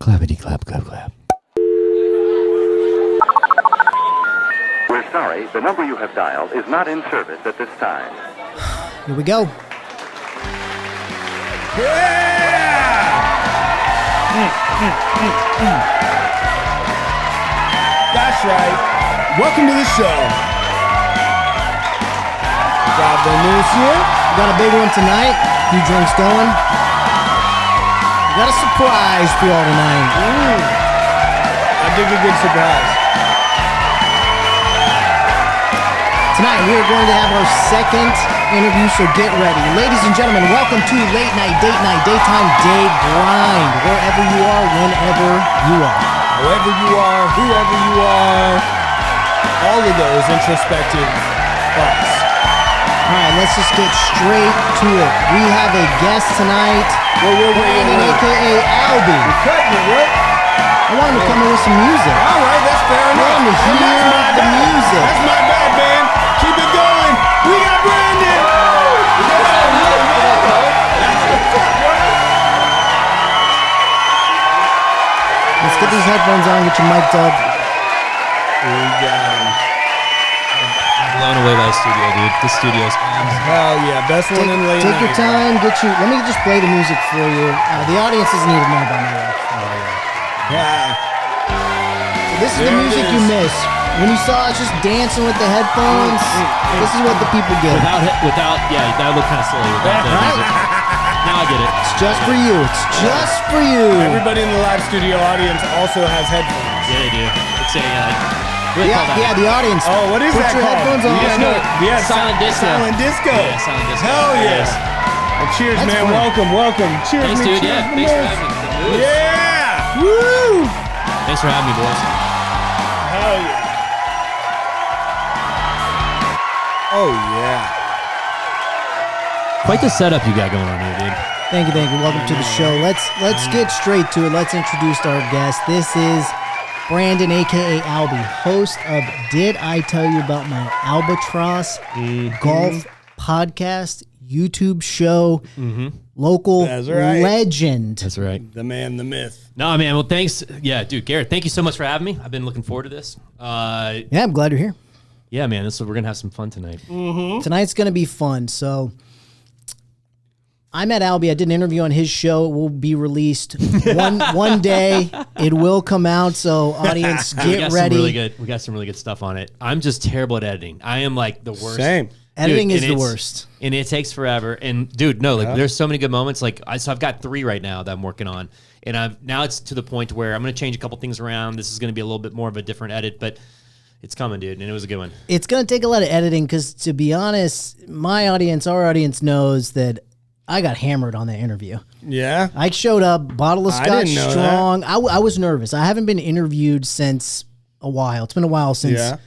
Clappity clap, clap, clap. We're sorry, the number you have dialed is not in service at this time. Here we go. That's right. Welcome to the show. Got the news here. Got a big one tonight. A few drinks going. Got a surprise for y'all tonight. I dig a good surprise. Tonight we are going to have our second interview, so get ready. Ladies and gentlemen, welcome to Late Night, Daytime, Day Grind. Wherever you are, whenever you are. However you are, whoever you are, all of those introspective thoughts. All right, let's just get straight to it. We have a guest tonight, Brandon, a.k.a. Albi. You're cutting it, what? I want him to come in with some music. All right, that's fair enough. I want him to hear the music. That's my bad, man. Keep it going. We got Brandon. Let's get these headphones on, get you mic'd up. We got him. Blown away by the studio, dude. This studio's Hell yeah, best one in late Take night. your time, let me just play the music for you. The audience doesn't need to know by now. Yeah. So this is the There it music you is. miss. When you saw us just dancing with the headphones, this is what the people get. without, yeah, that would look kind of silly without the music. Now I get it. It's just for you. It's just for you. Everybody in the live studio audience also has headphones. Yeah, they do. It's a, what do they call that? Yeah, the audience. Oh, what is Put that your called? headphones on. Yeah, Silent disco. Silent disco. Yeah, silent disco. Hell yeah. Yes. Well, cheers, That's man. fun. Welcome. Cheers, Thanks, me. dude. Cheers, Yeah, the thanks for moose. having me. Yeah. Woo. Thanks for having me, boys. Hell yeah. Oh yeah. Quite the setup you got going on here, dude. Thank you. Welcome to the show. Let's get straight to it. Let's introduce our guest. This is Brandon, a.k.a. Albi, host of Did I Tell You About My Albatross golf podcast, YouTube show, local That's right. legend. That's right. The man, the myth. No, man. Well, thanks. Yeah, dude, Garrett, thank you so much for having me. I've been looking forward to this. Yeah, I'm glad you're here. Yeah, man. We're going to have some fun tonight. Tonight's going to be fun. So I met Albi. I did an interview on his show. It will be released one day. It will come out. So audience, get ready. We got some really good stuff on it. I'm just terrible at editing. I am like the worst. Same. Editing Dude, is and the it's- worst. And it takes forever. And dude, no, like there's so many good moments. Like I've got 3 right now that I'm working on. And now it's to the point where I'm going to change a couple things around. This is going to be a little bit more of a different edit, but it's coming, dude. And it was a good one. It's going to take a lot of editing because, to be honest, our audience knows that I got hammered on that interview. Yeah. I showed up, bottle of I scotch didn't know strong. I was nervous. I haven't been interviewed since a while. It's been a while since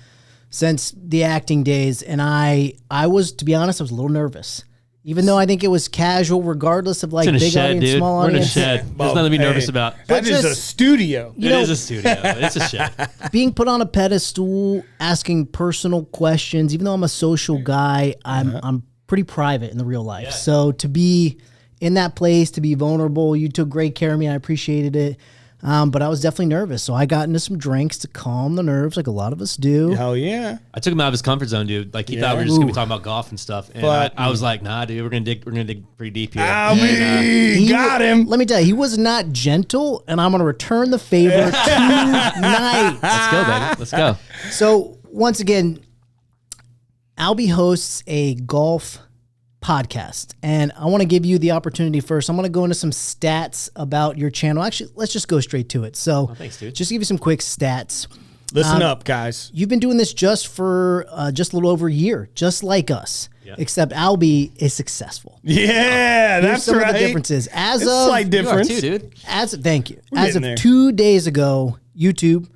the acting days, and I was, to be honest, I was a little nervous. Even though I think it was casual, regardless of like It's in a big shed, audience, dude. small We're in a audience. shed. There's nothing to be nervous about. That is a studio. It is a studio. It's a shed. Being put on a pedestal, asking personal questions, even though I'm a social guy, I'm pretty private in the real life. Yeah. So to be in that place, to be vulnerable, you took great care of me. I appreciated it. But I was definitely nervous. So I got into some drinks to calm the nerves, like a lot of us do. Hell yeah. I took him out of his comfort zone, dude. Like he thought we were just gonna be talking about golf and stuff, and But- I was like, "Nah, dude, we're gonna dig pretty deep here." Albi, And, got him. Let me tell you, he was not gentle, and I'm going to return the favor tonight. let's go, baby. Let's go. So once again, Albi hosts a golf podcast, and I want to give you the opportunity first. I'm going to go into some stats about your channel. Actually, let's just go straight to it. So thanks, dude. just to give you some quick stats. Listen up, guys. You've been doing this just for just a little over a year, just like us, except Albi is successful. Yeah, Here's that's some right. of the differences. As It's of slight You are difference. too, dude. thank you. We're As of getting there. 2 days ago, YouTube,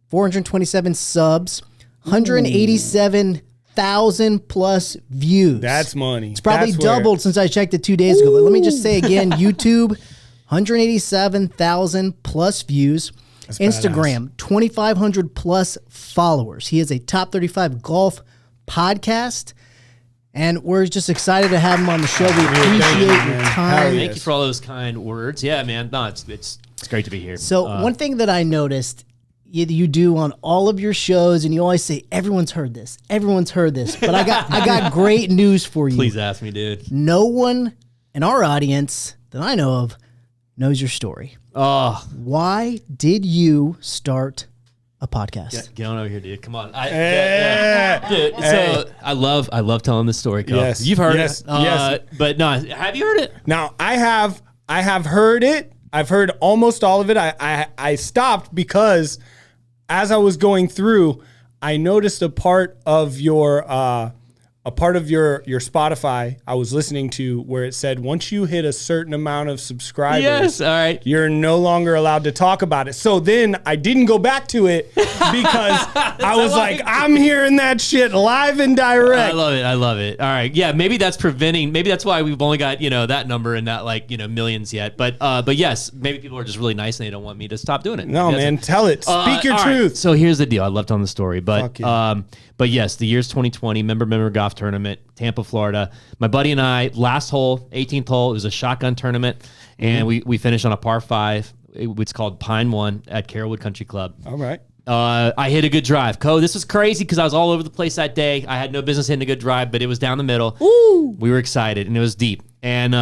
427 subs, 187,000 plus views. That's money. It's probably That's where- doubled since I checked it 2 days ago. But let me just say again, YouTube, 187,000 plus views. That's Instagram, 2,500 plus followers. He is a top 35 golf podcast. And we're just excited to have him on the show. We appreciate your man. time. Hell yeah. Thank you for all those kind words. Yeah, man. No, it's It's great to be here. So one thing that I noticed you do on all of your shows, and you always say, everyone's heard this. But I got great news for you. Please ask me, dude. No one in our audience that I know of knows your story. Oh, why did you start a podcast? Get on over here, dude. Come on. Dude, so I love telling this story, Cole. Yes. You've heard Yes. it. Yes. But no, have you heard it? Now, I have heard it. I've heard almost all of it. I stopped because as I was going through, I noticed a part of your Spotify I was listening to where it said once you hit a certain amount of subscribers, Yes, all right. you're no longer allowed to talk about it. So then I didn't go back to it because I was like, I'm hearing that shit live and direct. I love it. All right. Yeah, maybe that's why we've only got, that number and not millions yet. But yes, maybe people are just really nice and they don't want me to stop doing it. No, man, tell it. Speak your all truth. Right. So here's the deal. I love telling the story, Fuck yeah. but yes, the year's 2020, member golf tournament, Tampa, Florida. My buddy and I, last hole, 18th hole, it was a shotgun tournament, and we finished on a par 5. It's called Pine 1 at Carrollwood Country Club. All right. I hit a good drive. This was crazy because I was all over the place that day. I had no business hitting a good drive, but it was down the middle. Ooh. We were excited, and it was deep. And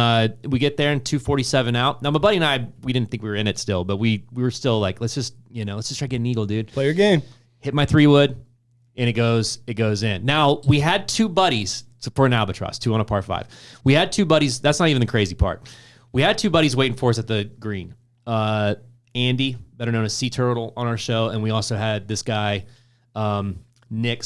we get there in 247 out. Now, my buddy and I, we didn't think we were in it still, but we were still like, let's just try to get an eagle, dude. Play your game. Hit my 3-wood, and it goes in. Now, we had two buddies for an Albatross, 2 on a par 5. We had two buddies. That's not even the crazy part. We had two buddies waiting for us at the green. Andy, better known as Sea Turtle, on our show, and we also had this guy, Nick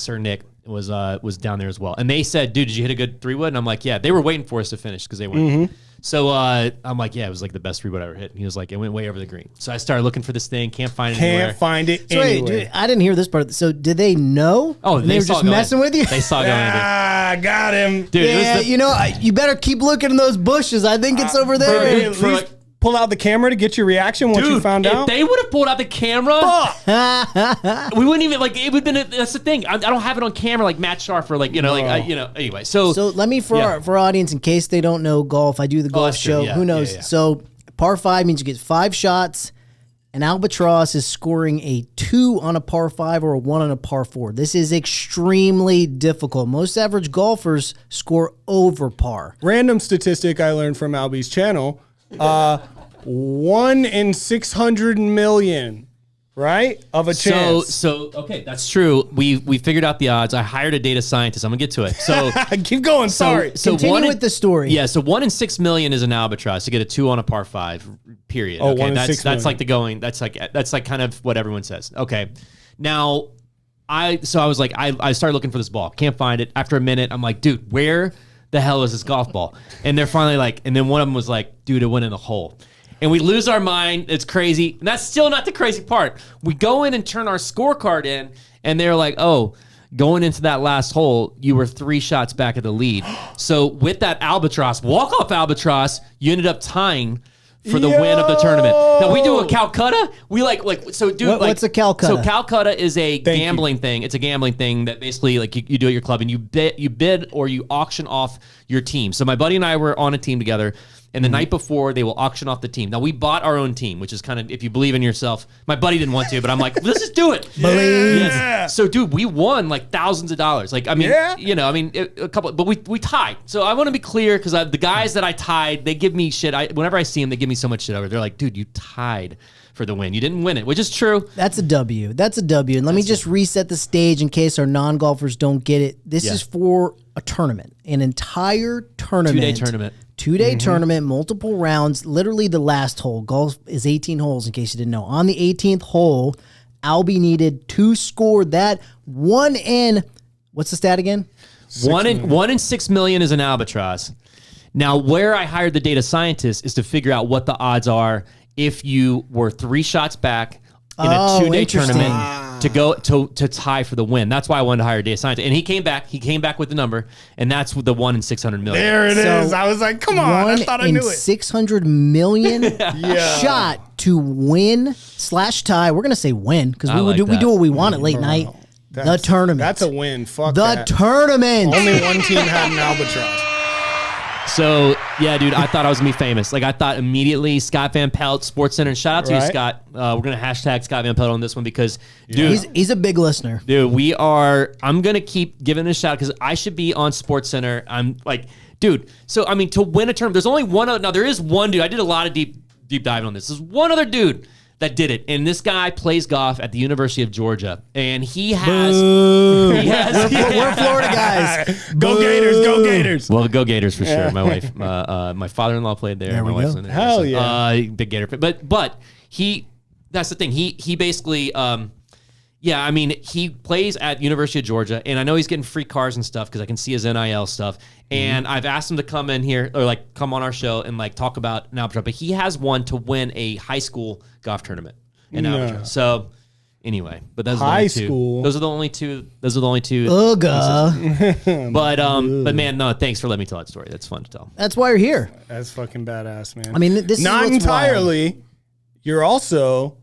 was down there as well. And they said, "Dude, did you hit a good 3-wood?" And I'm like, "Yeah." They were waiting for us to finish because they went. Mm-hmm. So I'm like, "Yeah, it was like the best 3-wood I ever hit." And he was like, "It went way over the green." So I started looking for this thing, can't find it anywhere. Can't find it So wait, anywhere. dude, I didn't hear this part. So did they know? Oh, And they were saw just it going. messing with you? They saw it going. Got him. Dude, Yeah, it was you better keep looking in those bushes. I think it's over there. Hey, at for least like- pull out the camera to get your reaction once you found if out. they would have pulled out the camera, we wouldn't even it would have been. That's the thing. I don't have it on camera like Matt Sharp or anyway. So So let me, for our audience, in case they don't know golf, I do the golf that's true. show. Yeah, Who knows? yeah. So par 5 means you get 5 shots. An Albatross is scoring a 2 on a par 5 or a 1 on a par 4. This is extremely difficult. Most average golfers score over par. Random statistic I learned from Albi's channel. 1 in 600 million, right? Of a chance. So okay, that's true. We figured out the odds. I hired a data scientist. I'm gonna get to it. So Keep going. Sorry. So Continue one in- with the story. Yeah, so 1 in 6 million is an Albatross to get a 2 on a par 5. Period. Oh, okay, 1 in that's 6 million. like the going. That's like kind of what everyone says. Okay, now I was like I started looking for this ball. Can't find it. After a minute, I'm like, dude, where the hell is this golf ball? And they're finally like, and then one of them was like, dude, it went in the hole. And we lose our mind. It's crazy. And that's still not the crazy part. We go in and turn our scorecard in, and they're like, oh, going into that last hole, you were 3 shots back at the lead. So with that Albatross, walk-off Albatross, you ended up tying for the win of the tournament. Now, we do a Calcutta. We so dude. What's a Calcutta? So Calcutta is a gambling thing. It's a gambling thing that basically you do at your club, and you bid or you auction off your team. So my buddy and I were on a team together. And the night before, they will auction off the team. Now, we bought our own team, which is kind of, if you believe in yourself. My buddy didn't want to, but I'm like, let's just do it. Believe. Yes. So, dude, we won like thousands of dollars. Like, I mean, a couple, but we tied. So I want to be clear because the guys that I tied, they give me shit. Whenever I see them, they give me so much shit over. They're like, dude, you tied for the win. You didn't win it, which is true. That's a W. And let me just reset the stage in case our non-golfers don't get it. This is for a tournament, an entire tournament. 2-day tournament. 2-day tournament, multiple rounds, literally the last hole. Golf is 18 holes, in case you didn't know. On the 18th hole, Albi needed to score that 1 in, what's the stat again? 1 in 6 million is an Albatross. Now, where I hired the data scientist is to figure out what the odds are if you were 3 shots back in a 2-day interesting. tournament to go to tie for the win. That's why I wanted to hire a data scientist. And he came back with the number, and that's the 1 in 600 million. There it is. So, I was like, come on. I thought I knew it. 600 million shot to win / tie. We're going to say win because we do what we want at late night. The tournament. That's a win. Fuck The that. tournament. Only one team had an Albatross. So, yeah, dude, I thought I was going to be famous. Like, I thought immediately Scott Van Pelt, SportsCenter, and shout out to you, Scott. We're going to hashtag Scott Van Pelt on this one because, dude. He's a big listener. Dude, I'm going to keep giving this a shout because I should be on SportsCenter. I'm like, dude, so, I mean, to win a tournament, there's only one other. Now, there is one dude. I did a lot of deep diving on this. There's one other dude that did it. And this guy plays golf at the University of Georgia. And he has... We're Florida guys. Go Gators, go Gators. Well, go Gators for sure. My wife, my father-in-law played there. There my we wife's go. in there. Hell yeah. Big Gator fan. But he... That's the thing. He basically... yeah, I mean, he plays at University of Georgia, and I know he's getting free cars and stuff because I can see his NIL stuff. And I've asked him to come in here or like come on our show and like talk about an Albatross. But he has won to win a high school golf tournament in Albatross. So anyway, but those are the only two. Those are the only two. Those are the only two. But man, no, thanks for letting me tell that story. That's fun to tell. That's why you're here. That's fucking badass, man. I mean, this not is what's entirely. wild. You're also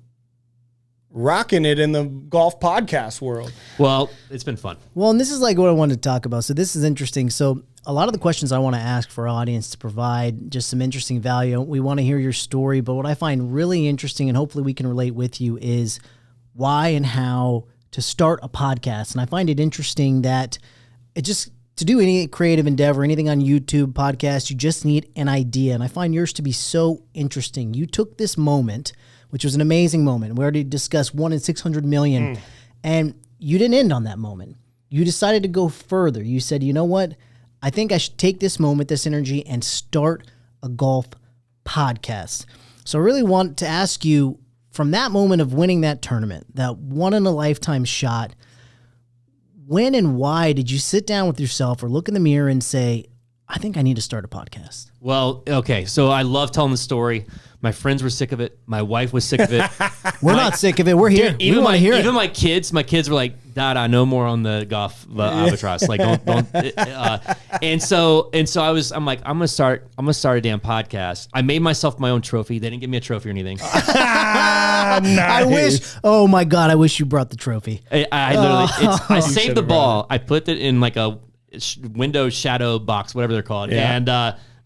rocking it in the golf podcast world. Well, it's been fun. Well, and this is like what I wanted to talk about. So this is interesting. So a lot of the questions I want to ask for our audience to provide just some interesting value. We want to hear your story, but what I find really interesting and hopefully we can relate with you is why and how to start a podcast. And I find it interesting that it just to do any creative endeavor, anything on YouTube, podcast, you just need an idea. And I find yours to be so interesting. You took this moment, which was an amazing moment. We already discussed 1 in 600 million. And you didn't end on that moment. You decided to go further. You said, you know what? I think I should take this moment, this energy, and start a golf podcast. So I really want to ask you, from that moment of winning that tournament, that one-in-a-lifetime shot, when and why did you sit down with yourself or look in the mirror and say, I think I need to start a podcast? Well, okay, so I love telling the story. My friends were sick of it. My wife was sick of it. We're not sick of it. We're here. Dude, we want to hear it. Even my kids were like, Dad, I know more on the golf Albatross. Like, don't. And so I'm like, I'm gonna start a damn podcast. I made myself my own trophy. They didn't give me a trophy or anything. Nice. I wish. Oh my God, I wish you brought the trophy. I literally, I saved the ball. I put it in like a window shadow box, whatever they're called,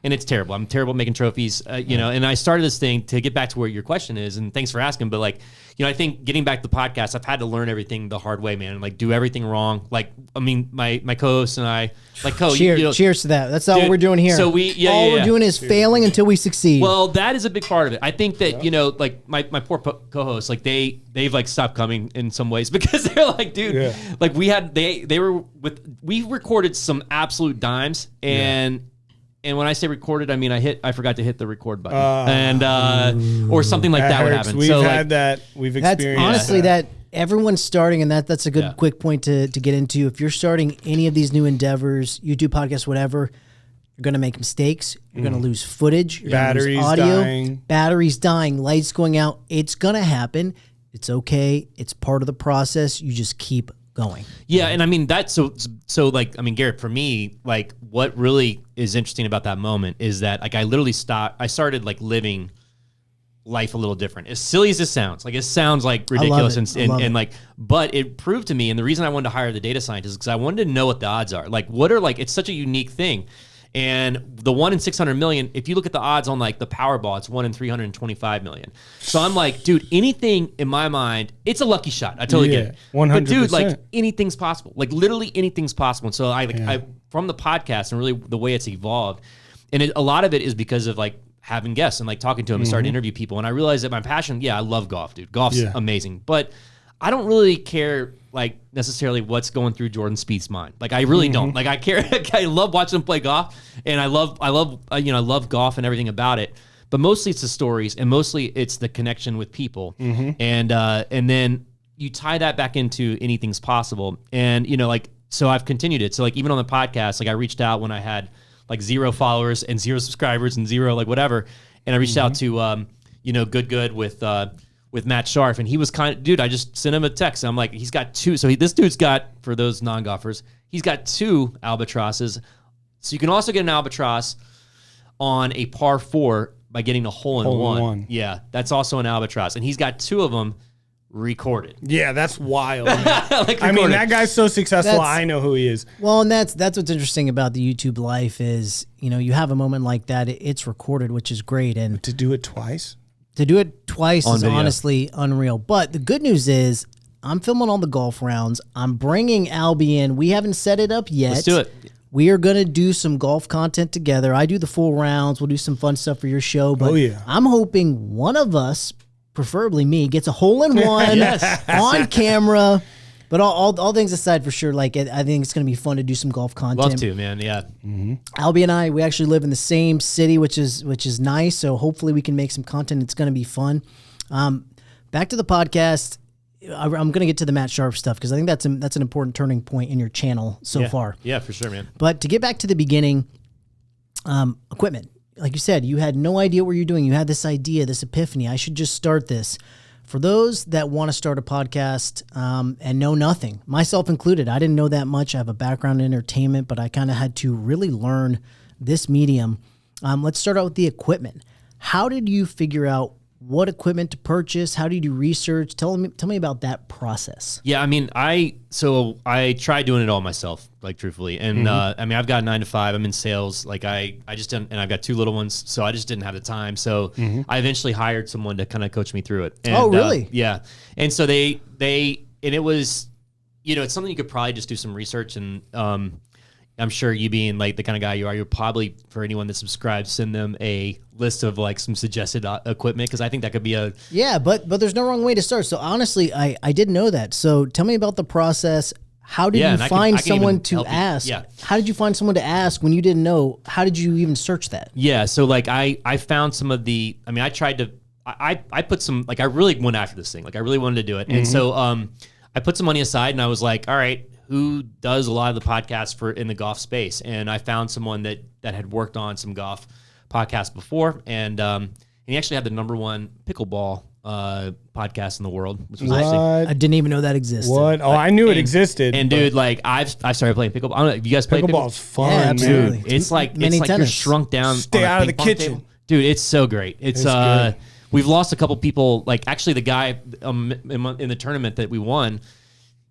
and it's terrible. I'm terrible at making trophies, and I started this thing to get back to where your question is, and thanks for asking, but like, I think getting back to the podcast, I've had to learn everything the hard way, man, and like do everything wrong. Like, I mean, my co-host and I, like, cheers to that. That's all we're doing here. So we're doing is failing until we succeed. Well, that is a big part of it. I think that, like my poor co-hosts, like they've like stopped coming in some ways because they're like, dude, like we recorded some absolute dimes and when I say recorded, I mean I forgot to hit the record button, or something like that would happen. We've had that. We've experienced. Honestly, that everyone's starting, and that's a good quick point to get into. If you're starting any of these new endeavors, YouTube, podcasts, whatever, you're going to make mistakes. You're going to lose footage. You're going to lose audio. Batteries dying. Lights going out. It's going to happen. It's okay. It's part of the process. You just keep going. Yeah, and I mean that's so like, I mean, Garrett, for me, like what really is interesting about that moment is that like I started like living life a little different. As silly as this sounds, like it sounds like ridiculous and like, but it proved to me, and the reason I wanted to hire the data scientist is because I wanted to know what the odds are. Like what are, like, it's such a unique thing. And the 1 in 600 million, if you look at the odds on like the Powerball, it's 1 in 325 million. So I'm like, dude, anything in my mind, it's a lucky shot. I totally get it. 100%. But dude, like anything's possible. Like literally anything's possible. And so I from the podcast and really the way it's evolved, and a lot of it is because of like having guests and like talking to them and starting to interview people. And I realized that my passion, I love golf, dude. Golf's amazing, but I don't really care like necessarily what's going through Jordan Spieth's mind. Like I really don't. Like I care. I love watching him play golf, and I love golf and everything about it. But mostly it's the stories, and mostly it's the connection with people. And then you tie that back into anything's possible. And so I've continued it. So like even on the podcast, like I reached out when I had like 0 followers and 0 subscribers and 0 like whatever, and I reached out to Good with Matt Scharf, and he was dude, I just sent him a text. I'm like, he's got 2. So this dude's got, for those non-golfers, he's got 2 albatrosses. So you can also get an albatross on a par 4 by getting a hole in one. Yeah, that's also an albatross. And he's got 2 of them recorded. Yeah, that's wild. Like I mean, recorded. that guy's so successful. That's- I know who he is. Well, and that's what's interesting about the YouTube life is, you have a moment like that, it's recorded, which is great. And To do it twice? to do it twice On is video. honestly unreal. But the good news is I'm filming all the golf rounds. I'm bringing Albi in. We haven't set it up yet. Let's do it. We are going to do some golf content together. I do the full rounds. We'll do some fun stuff for your show. But Oh, yeah. I'm hoping one of us, preferably me, gets a hole in one Yes. on camera. But all things aside, for sure, like I think it's going to be fun to do some golf content. Love to, man. Yeah. Albi and I, we actually live in the same city, which is nice. So hopefully we can make some content. It's going to be fun. Back to the podcast. I'm going to get to the Matt Sharp stuff because I think that's an important turning point in your channel so far. Yeah, for sure, man. But to get back to the beginning, equipment. Like you said, you had no idea what you're doing. You had this idea, this epiphany. I should just start this. For those that want to start a podcast and know nothing, myself included, I didn't know that much. I have a background in entertainment, but I kind of had to really learn this medium. Let's start out with the equipment. How did you figure out what equipment to purchase? How did you research? Tell me about that process. Yeah, I mean, I tried doing it all myself, like truthfully, and I mean, I've got 9 to 5. I'm in sales, like I just didn't, and I've got 2 little ones, so I just didn't have the time. So I eventually hired someone to kind of coach me through it. And, Oh, really? Yeah, and so they and it was, it's something you could probably just do some research and. I'm sure you being like the kind of guy you are, you'll probably, for anyone that subscribes, send them a list of like some suggested equipment because I think that could be a Yeah, but there's no wrong way to start. So honestly, I didn't know that. So tell me about the process. How did Yeah, you and I find can someone even to help you. ask? Yeah. How did you find someone to ask when you didn't know? How did you even search that? Yeah, so like I found some of the. I mean, I tried to. I put some like I really went after this thing. Like I really wanted to do it, and so I put some money aside, and I was like, all right, who does a lot of the podcasts in the golf space? And I found someone that had worked on some golf podcasts before, and he actually had the #1 pickleball podcast in the world, which was actually. I didn't even know that existed. What? Oh, I knew it existed. And but dude, like I started playing pickleball. I don't know if you guys play pickleball's fun, Yeah, man. absolutely. Dude, it's like Mini you're tennis. shrunk down. Stay on a out of the ping pong kitchen. table. Dude. It's so great. It's good. we've lost a couple people. Like actually, the guy in the tournament that we won,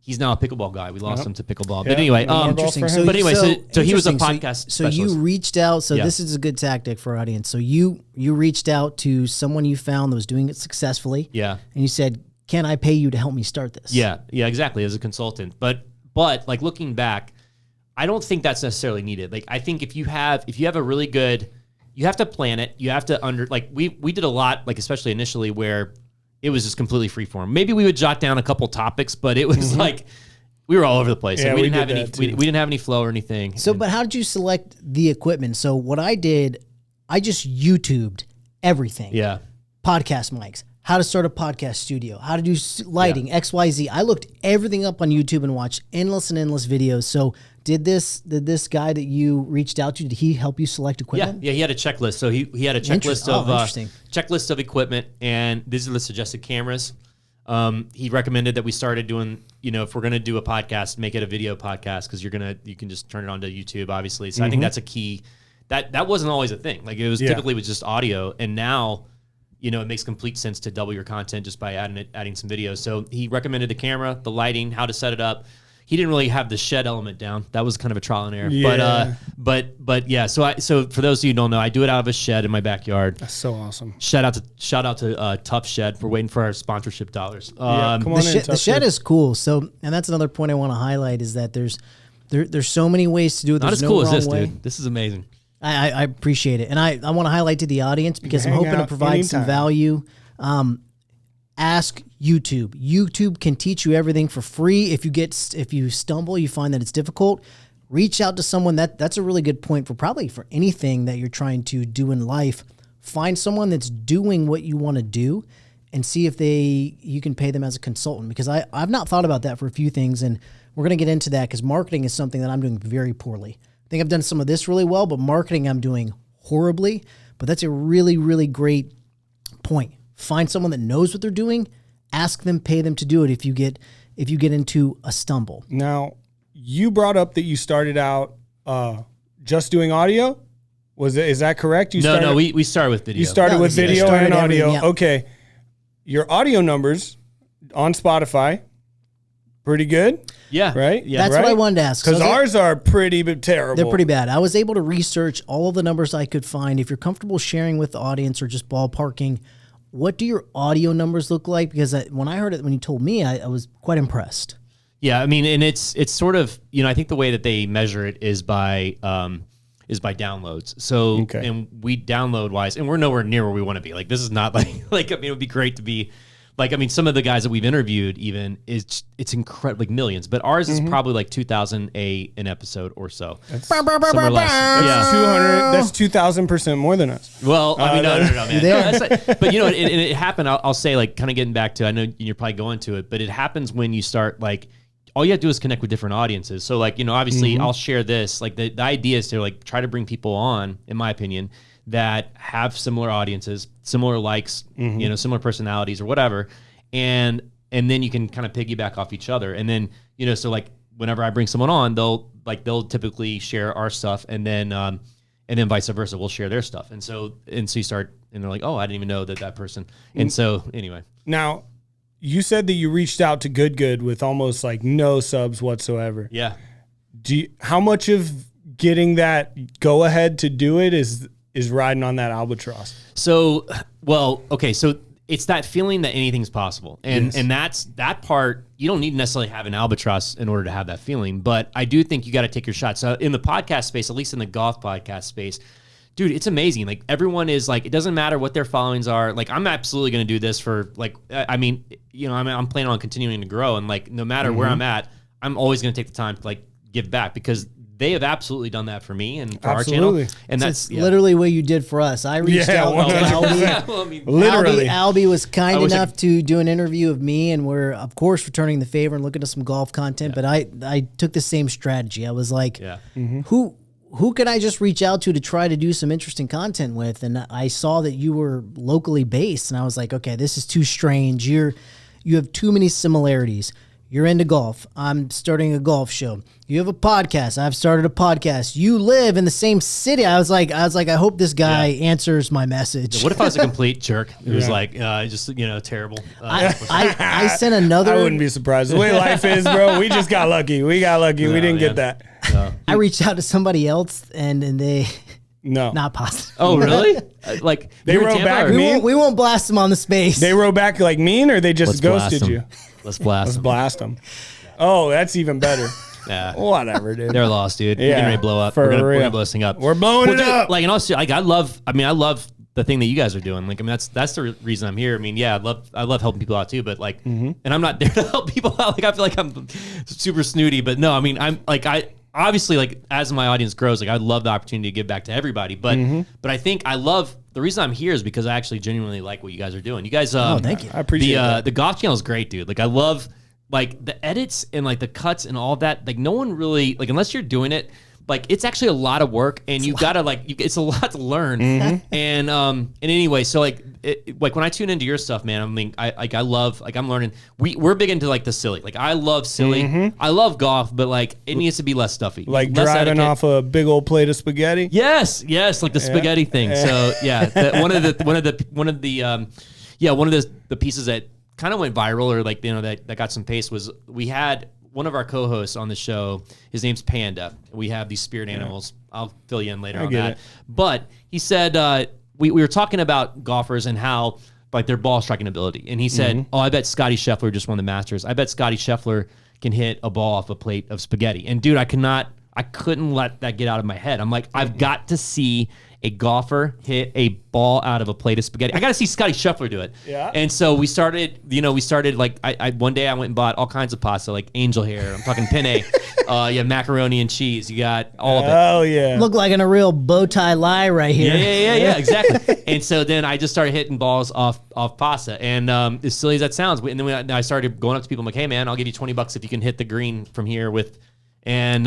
he's now a pickleball guy. We lost him to pickleball. But anyway, no more golf Interesting. for So, him. But anyway, so he was a interesting. podcast So you specialist. reached out. So Yeah. this is a good tactic for our audience. So you reached out to someone you found that was doing it successfully. Yeah. And you said, "Can I pay you to help me start this?" Yeah, exactly. As a consultant, but like looking back, I don't think that's necessarily needed. Like I think if you have a really good, you have to plan it. You have to we did a lot, like especially initially where it was just completely freeform. Maybe we would jot down a couple topics, but it was like we were all over the place. Yeah, Like, we didn't we have did any. that We too. didn't have any flow or anything. So, And- but how did you select the equipment? So what I did, I just YouTubed everything. yeah. Podcast mics, how to start a podcast studio, how to do lighting, XYZ. I looked everything up on YouTube and watched endless videos. So did this guy that you reached out to, did he help you select Yeah, equipment? he had a checklist. So he had a checklist Interesting. checklist of equipment, and these are the suggested cameras. He recommended that we started doing, if we're gonna do a podcast, make it a video podcast because you can just turn it onto YouTube, obviously. So I think that's a key. That wasn't always a thing. Like it was typically with just audio, and now, it makes complete sense to double your content just by adding some videos. So he recommended the camera, the lighting, how to set it up. He didn't really have the shed element down. That was kind of a trial and error. Yeah. But yeah. So for those of you who don't know, I do it out of a shed in my backyard. That's so awesome. Shout out to Tough Shed. We're waiting for our sponsorship dollars. Yeah, come on in, The Tucker. shed is cool. So, and that's another point I want to highlight is that there's so many ways to do it. Not There's as no cool as wrong this, way. dude. This is amazing. I appreciate it. And I want to highlight to the audience because I'm hang hoping to out provide some anytime. value. Ask YouTube. YouTube can teach you everything for free. If you stumble, you find that it's difficult, reach out to someone. That's a really good point for anything that you're trying to do in life. Find someone that's doing what you want to do and see if you can pay them as a consultant, because I've not thought about that for a few things, and we're going to get into that because marketing is something that I'm doing very poorly. I think I've done some of this really well, but marketing I'm doing horribly. But that's a really, really great point. Find someone that knows what they're doing, ask them, pay them to do it if you get into a stumble. Now, you brought up that you started out just doing audio. Is that correct? We started with video. You started No, with yeah, video started and audio. everything, yeah. Okay. Your audio numbers on Spotify. Pretty good. Yeah. Right? Yeah. That's what I wanted to ask. Because So ours are pretty terrible. they're pretty bad. I was able to research all of the numbers I could find. If you're comfortable sharing with the audience or just ballparking, what do your audio numbers look like? Because when I heard it, when you told me, I was quite impressed. Yeah, I mean, and it's sort of, I think the way that they measure it is by downloads. So, and we download wise, and we're nowhere near where we want to be. Like, this is not like I mean, it would be great to be. Like, I mean, some of the guys that we've interviewed even it's incredible, like millions, but ours is probably like 2,000 an episode or so. Some or less. That's 200. That's 2,000% more than us. Well, I mean, no, man. That's like, but it happened. I'll say, like, kind of getting back to, I know you're probably going to it, but it happens when you start, like, all you have to do is connect with different audiences. So, like, obviously I'll share this. Like, the idea is to, like, try to bring people on, in my opinion, that have similar audiences, similar likes, similar personalities or whatever. And then you can kind of piggyback off each other. And then, so like whenever I bring someone on, they'll typically share our stuff, and then vice versa, we'll share their stuff. And so you start, and they're like, oh, I didn't even know that person. And so anyway. Now, you said that you reached out to Good with almost like no subs whatsoever. Yeah. How much of getting that go ahead to do it is riding on that Albatross? So, well, okay. So it's that feeling that anything's possible. And that's that part. You don't need to necessarily have an Albatross in order to have that feeling, but I do think you got to take your shot. So in the podcast space, at least in the golf podcast space, dude, it's amazing. Like, everyone is like, it doesn't matter what their followings are. Like, I'm absolutely going to do this for, like, I mean, I'm planning on continuing to grow, and like, no matter where I'm at, I'm always going to take the time to like give back, because they have absolutely done that for me and for our channel. And that's literally what you did for us. I reached out to Albi. Literally. Albi was kind enough to do an interview of me, and we're, of course, returning the favor and looking at some golf content. But I took the same strategy. I was like, who can I just reach out to try to do some interesting content with? And I saw that you were locally based, and I was like, okay, this is too strange. You have too many similarities. You're into golf. I'm starting a golf show. You have a podcast. I've started a podcast. You live in the same city. I was like, I hope this guy answers my message. What if I was a complete jerk? It was like, just, terrible. I sent another. I wouldn't be surprised. The way life is, bro, we just got lucky. We got lucky. We didn't get that. No. I reached out to somebody else, and they... No. Not positive. Oh, really? Like, they wrote back mean? We won't blast them on the space. They wrote back like mean, or they just ghosted you? Let's blast them. Oh, that's even better. Yeah. Whatever, dude. They're lost, dude. Yeah. We're getting ready to blow up. We're gonna blow this thing up. We're blowing it up. Like, and also, like, I love the thing that you guys are doing. Like, I mean, that's the reason I'm here. I mean, yeah, I love helping people out too, but like, and I'm not there to help people out. Like, I feel like I'm super snooty, but no, I mean, I'm like, obviously, like, as my audience grows, like, I love the opportunity to give back to everybody. But but I think the reason I'm here is because I actually genuinely like what you guys are doing. You guys, thank you. I appreciate that. The golf channel is great, dude. Like, I love like the edits and like the cuts and all that. Like, no one really, like, unless you're doing it, like, it's actually a lot of work, and you gotta like, it's a lot to learn. And anyway, so like, like when I tune into your stuff, man, I mean, I love, like, I'm learning. We're big into like the silly. Like, I love silly. I love golf, but like, it needs to be less stuffy. Like less driving etiquette. off a big old plate of spaghetti. Yes, like the spaghetti thing. So yeah, one of the pieces that kind of went viral, or like, that got some pace, was we had one of our co-hosts on the show. His name's Panda. We have these spirit animals. I'll fill you in later on that. But he said we were talking about golfers and how like their ball striking ability, and he said, "Oh, I bet Scotty Scheffler just won the Masters. I bet Scotty Scheffler can hit a ball off a plate of spaghetti." And dude, I couldn't let that get out of my head. I'm like, I've got to see a golfer hit a ball out of a plate of spaghetti. I got to see Scotty Scheffler do it. Yeah. And so we started like, I one day I went and bought all kinds of pasta, like angel hair. I'm talking penne. You have macaroni and cheese. You got all of it. Oh yeah. Look like a real bow tie lie right here. Yeah, exactly. And so then I just started hitting balls off pasta. And as silly as that sounds, and then I started going up to people. I'm like, hey man, I'll give you $20 if you can hit the green from here with, and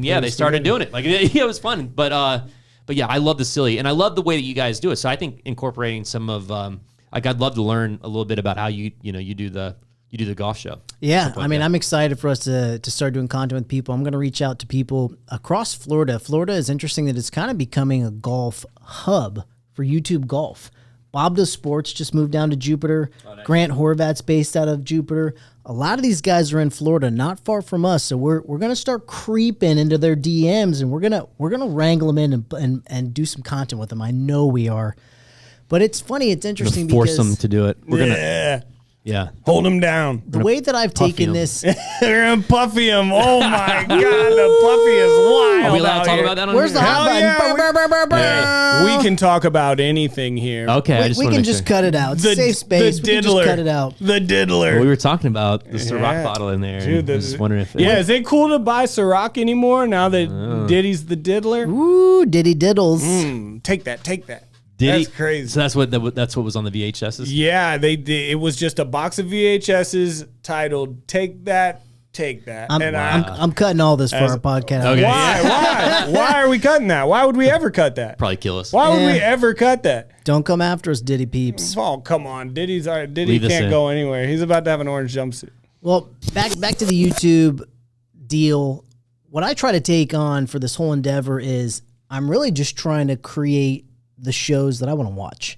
yeah, they started doing it. Like, it was fun. But yeah, I love the silly, and I love the way that you guys do it. So I think incorporating some of, like, I'd love to learn a little bit about how you do the golf show. Yeah, I mean, I'm excited for us to start doing content with people. I'm going to reach out to people across Florida. Florida is interesting that it's kind of becoming a golf hub for YouTube golf. Bob Does Sports just moved down to Jupiter. Grant Horvat's based out of Jupiter. A lot of these guys are in Florida, not far from us. So we're gonna start creeping into their DMs, and we're gonna wrangle them in and do some content with them. I know we are. But it's funny. It's interesting force because them to do it. We're gonna. Yeah. Hold him down. the way that I've taken this. They're going to puffy him. Oh, my God. The puffy is wild. Are we allowed out to talk here. about that on Where's the here? hot button? yeah, Brr, brr, brr, brr, brr. We can talk about anything here. Okay. I just We wanna can make just sure. cut it out. It's a safe space. We can just cut it out. The diddler. Well, we were talking about the Ciroc Yeah. bottle in there. Dude, I was just wondering if. Yeah, is it cool to buy Ciroc anymore now that Diddy's the diddler? Ooh, Diddy Diddles. Take that. Take that. Did That's he? crazy. So that's what was on the VHSs. Yeah, it was just a box of VHSs titled "Take That, Take That," I'm cutting all this for our podcast. Okay. Why are we cutting that? Why would we ever cut that? Probably kill us. Why would Yeah. we ever cut that? Don't come after us, Diddy peeps. Oh, come on, Diddy Leave this can't in. go anywhere. He's about to have an orange jumpsuit. Well, back to the YouTube deal. What I try to take on for this whole endeavor is I'm really just trying to create the shows that I want to watch.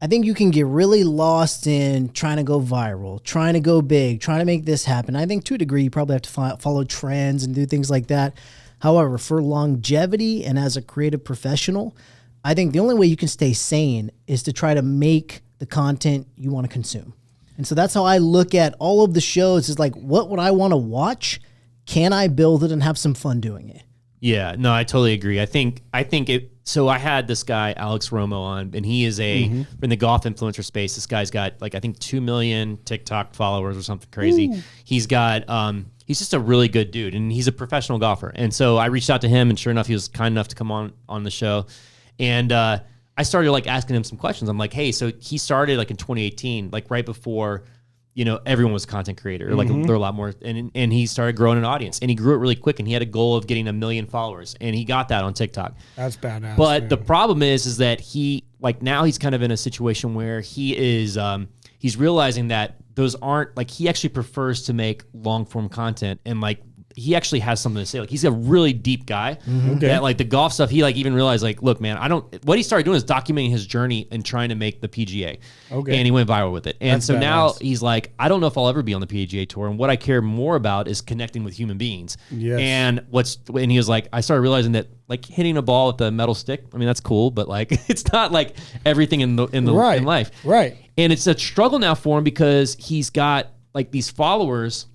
I think you can get really lost in trying to go viral, trying to go big, trying to make this happen. I think to a degree you probably have to follow trends and do things like that. However, for longevity and as a creative professional, I think the only way you can stay sane is to try to make the content you want to consume. And so that's how I look at all of the shows is like, what would I want to watch? Can I build it and have some fun doing it? Yeah, no, I totally agree. I think it. So I had this guy Alex Romo on, and he is in the golf influencer space. This guy's got like I think 2 million TikTok followers or something crazy. Ooh. He's got he's just a really good dude, and he's a professional golfer. And so I reached out to him, and sure enough, he was kind enough to come on the show. And I started like asking him some questions. I'm like, hey, so he started like in 2018, like right before. Everyone was a content creator. Like there were a lot more, and he started growing an audience, and he grew it really quick. And he had a goal of getting 1 million followers, and he got that on TikTok. That's badass. But the problem is that he now he's kind of in a situation where he is he's realizing that those aren't like he actually prefers to make long form content, and like he actually has something to say. Like he's a really deep guy. That like the golf stuff, he like even realized like, look, man, what he started doing is documenting his journey and trying to make the PGA. Okay. And he went viral with it. And that's so badass. Now he's like, I don't know if I'll ever be on the PGA tour. And what I care more about is connecting with human beings. Yes. And he was like, I started realizing that like hitting a ball with a metal stick, I mean, that's cool, but like it's not like everything in life. Right. And it's a struggle now for him because he's got like these followers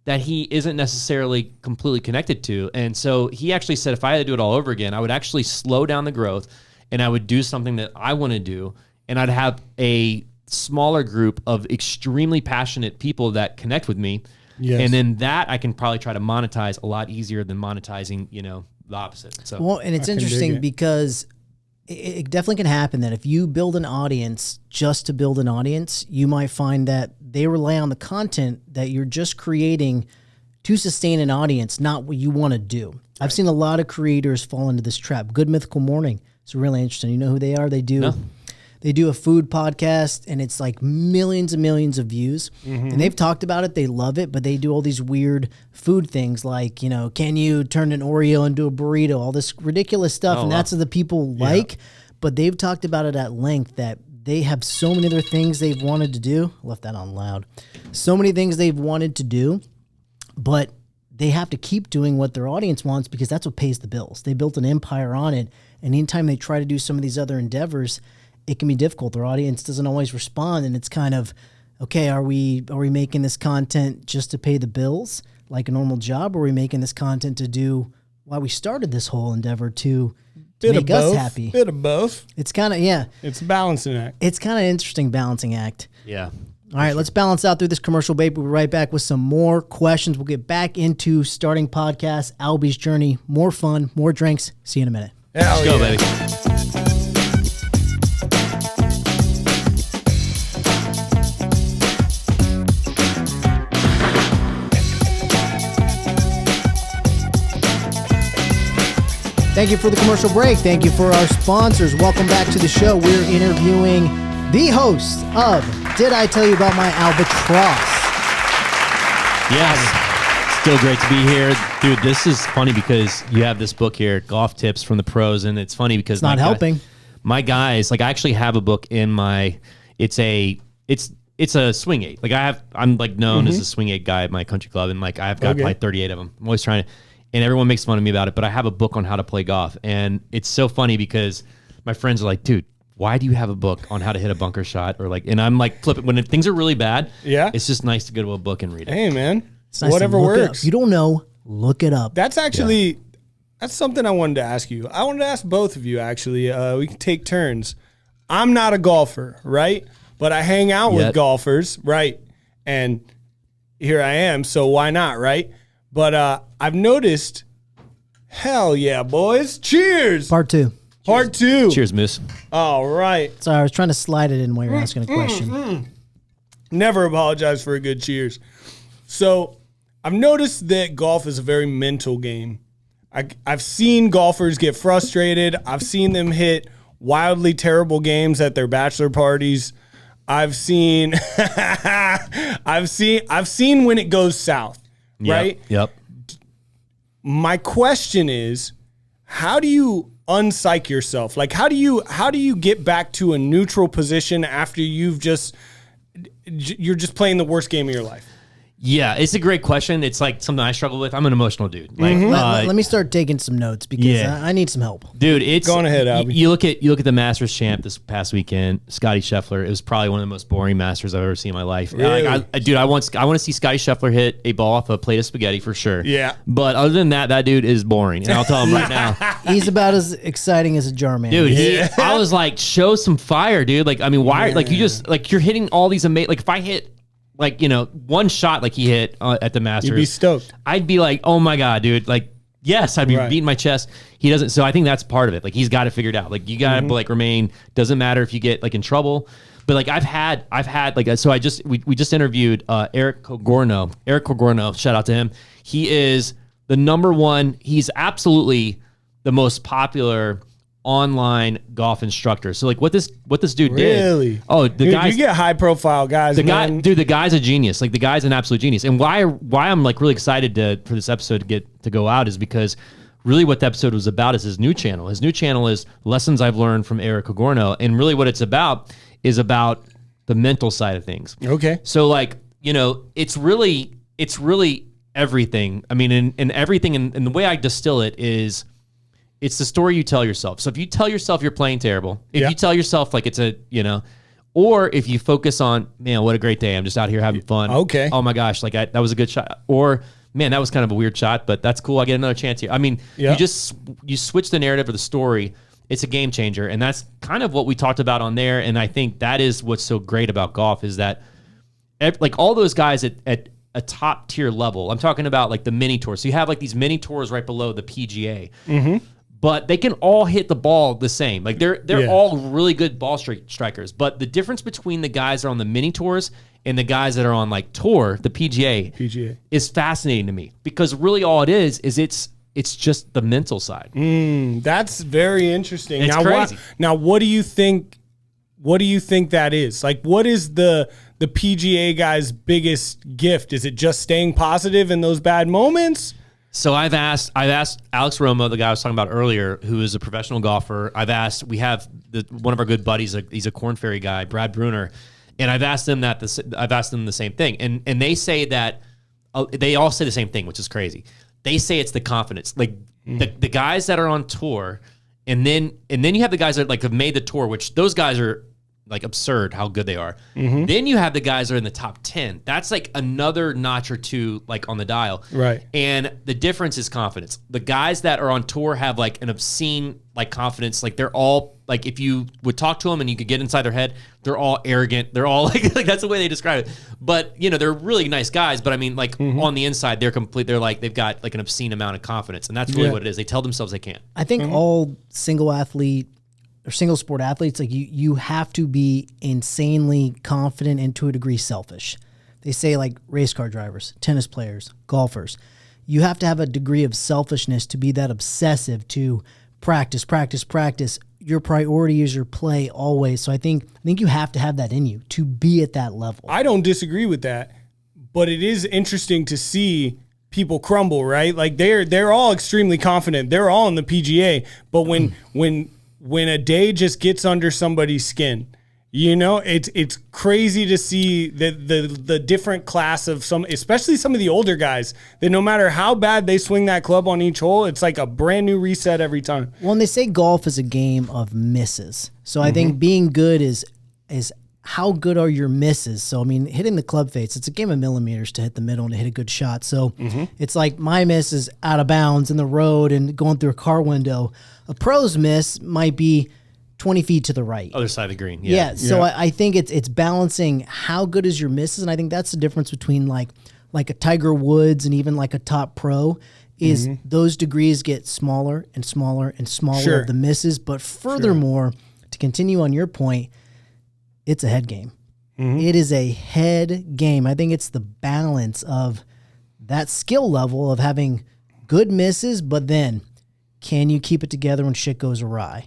that he isn't necessarily completely connected to. And so he actually said, if I had to do it all over again, I would actually slow down the growth and I would do something that I want to do. And I'd have a smaller group of extremely passionate people that connect with me. Yes. And then that I can probably try to monetize a lot easier than monetizing, the opposite. So, well, and it's interesting because it definitely can happen that if you build an audience just to build an audience, you might find that they rely on the content that you're just creating to sustain an audience, not what you want to do. Right. I've seen a lot of creators fall into this trap. Good Mythical Morning. It's really interesting. You know who they are? They do a food podcast, and it's like millions and millions of views. Mm-hmm. And they've talked about it. They love it, but they do all these weird food things like, can you turn an Oreo into a burrito? All this ridiculous stuff, and that's what the people like. But they've talked about it at length that they have so many other things they've wanted to do. I left that on loud. So many things they've wanted to do, but they have to keep doing what their audience wants because that's what pays the bills. They built an empire on it, and anytime they try to do some of these other endeavors, it can be difficult. Their audience doesn't always respond, and it's kind of, okay, are we making this content just to pay the bills like a normal job, or are we making this content to do why we started this whole endeavor to make us happy? Bit of both. It's kind of, it's a balancing act. It's kind of an interesting balancing act. Yeah. All right, let's balance out through this commercial break. We'll be right back with some more questions. We'll get back into starting podcast, Albi's journey, more fun, more drinks. See you in a minute. Let's go, baby. Thank you for the commercial break. Thank you for our sponsors. Welcome back to the show. We're interviewing the host of Did I Tell You About My Albatross? Yes. Still great to be here. Dude, this is funny because you have this book here, Golf Tips from the Pros, and it's funny because it's not helping. my guys, like I actually have a book in my, it's a swing eight. Like I'm like known as a swing eight guy at my country club, and like I've got probably 38 of them. I'm always trying to, and everyone makes fun of me about it, but I have a book on how to play golf, and it's so funny because my friends are like, dude, why do you have a book on how to hit a bunker shot? Or like, and I'm like flipping when things are really bad. Yeah, it's just nice to go to a book and read it. Hey man, it's nice whatever works. If you don't know, look it up. That's actually that's something I wanted to ask you. I wanted to ask both of you actually. We can take turns. I'm not a golfer, right? But I hang out with golfers, right? And here I am, so why not, right? But I've noticed, hell yeah, boys. Cheers. Part 2. Part 2. Cheers, Moose. All right. Sorry, I was trying to slide it in while you were asking a question. Never apologize for a good cheers. So I've noticed that golf is a very mental game. I've seen golfers get frustrated. I've seen them hit wildly terrible games at their bachelor parties. I've seen I've seen when it goes south, right? Yep. My question is, how do you unpsych yourself? Like how do you get back to a neutral position after you're just playing the worst game of your life? Yeah, it's a great question. It's like something I struggle with. I'm an emotional dude. Like, let me start taking some notes because I need some help. Dude, it's going ahead, Albi. You look at the Masters champ this past weekend, Scotty Scheffler. It was probably one of the most boring Masters I've ever seen in my life. Really? I want to see Scotty Scheffler hit a ball off a plate of spaghetti for sure. Yeah. But other than that dude is boring, and I'll tell him right now. He's about as exciting as a jar man. Dude, I was like, show some fire, dude. Like, I mean, why? Like, you just like you're hitting all these amazing. Like, if I hit. Like, you know, one shot like he hit at the Masters. You'd be stoked. I'd be like, oh my God, dude. Like, yes, I'd be beating my chest. He doesn't. So I think that's part of it. Like, he's got it figured out. Like, you got to like remain, doesn't matter if you get like in trouble. But like, I've had like, so we just interviewed EricCogorno. EricCogorno, shout out to him. He is the #1. He's absolutely the most popular online golf instructor. So like what this dude did. Oh, the guy. You get high profile guys. The guy's a genius. Like the guy's an absolute genius. And why I'm like really excited for this episode to go out is because really what the episode was about is his new channel. His new channel is Lessons I've Learned from EricCogorno. And really what it's about is about the mental side of things. Okay. So like, you know, it's really everything. I mean, in everything, and the way I distill it is, it's the story you tell yourself. So if you tell yourself you're playing terrible, if you tell yourself like it's or if you focus on, man, what a great day. I'm just out here having fun. Okay. Oh my gosh, like that was a good shot. Or, man, that was kind of a weird shot, but that's cool. I get another chance here. I mean, you switch the narrative of the story. It's a game changer. And that's kind of what we talked about on there. And I think that is what's so great about golf is that like all those guys at a top tier level, I'm talking about like the mini tours. So you have like these mini tours right below the PGA. Mm-hmm. But they can all hit the ball the same. Like they're all really good ball strikers. But the difference between the guys that are on the mini tours and the guys that are on like tour, the PGA is fascinating to me because really all it is it's just the mental side. That's very interesting. It's crazy. Now, what do you think? What do you think that is? Like, what is the PGA guy's biggest gift? Is it just staying positive in those bad moments? So I've asked Alex Romo, the guy I was talking about earlier, who is a professional golfer. We have one of our good buddies, he's a Korn Ferry guy, Brad Bruner, and I've asked them the same thing, and they say that they all say the same thing, which is crazy. They say it's the confidence, like the guys that are on tour, and then you have the guys that like have made the tour, which those guys are like absurd how good they are. Mm-hmm. Then you have the guys that are in the top 10. That's like another notch or two like on the dial. Right. And the difference is confidence. The guys that are on tour have like an obscene like confidence. Like they're all like, if you would talk to them and you could get inside their head, they're all arrogant. They're all like that's the way they describe it. But you know, they're really nice guys. But I mean, like on the inside, they're complete. They're like, they've got like an obscene amount of confidence. And that's really what it is. They tell themselves they can't. I think all single sport athletes, like you have to be insanely confident and to a degree selfish. They say like race car drivers, tennis players, golfers. You have to have a degree of selfishness to be that obsessive to practice. Your priority is your play always. So I think you have to have that in you to be at that level. I don't disagree with that, but it is interesting to see people crumble, right? Like they're all extremely confident. They're all in the PGA, but when when a day just gets under somebody's skin. You know, it's crazy to see the different class of some, especially some of the older guys, that no matter how bad they swing that club on each hole, it's like a brand new reset every time. Well, and they say golf is a game of misses. So I think being good is how good are your misses? So, I mean, hitting the club face, it's a game of millimeters to hit the middle and to hit a good shot. So it's like my miss is out of bounds in the road and going through a car window. A pro's miss might be 20 feet to the right. Other side of the green. Yeah. So I think it's balancing how good is your misses. And I think that's the difference between like a Tiger Woods and even like a top pro is those degrees get smaller and smaller and smaller of the misses. But furthermore, to continue on your point, it's a head game. It is a head game. I think it's the balance of that skill level of having good misses, but then can you keep it together when shit goes awry?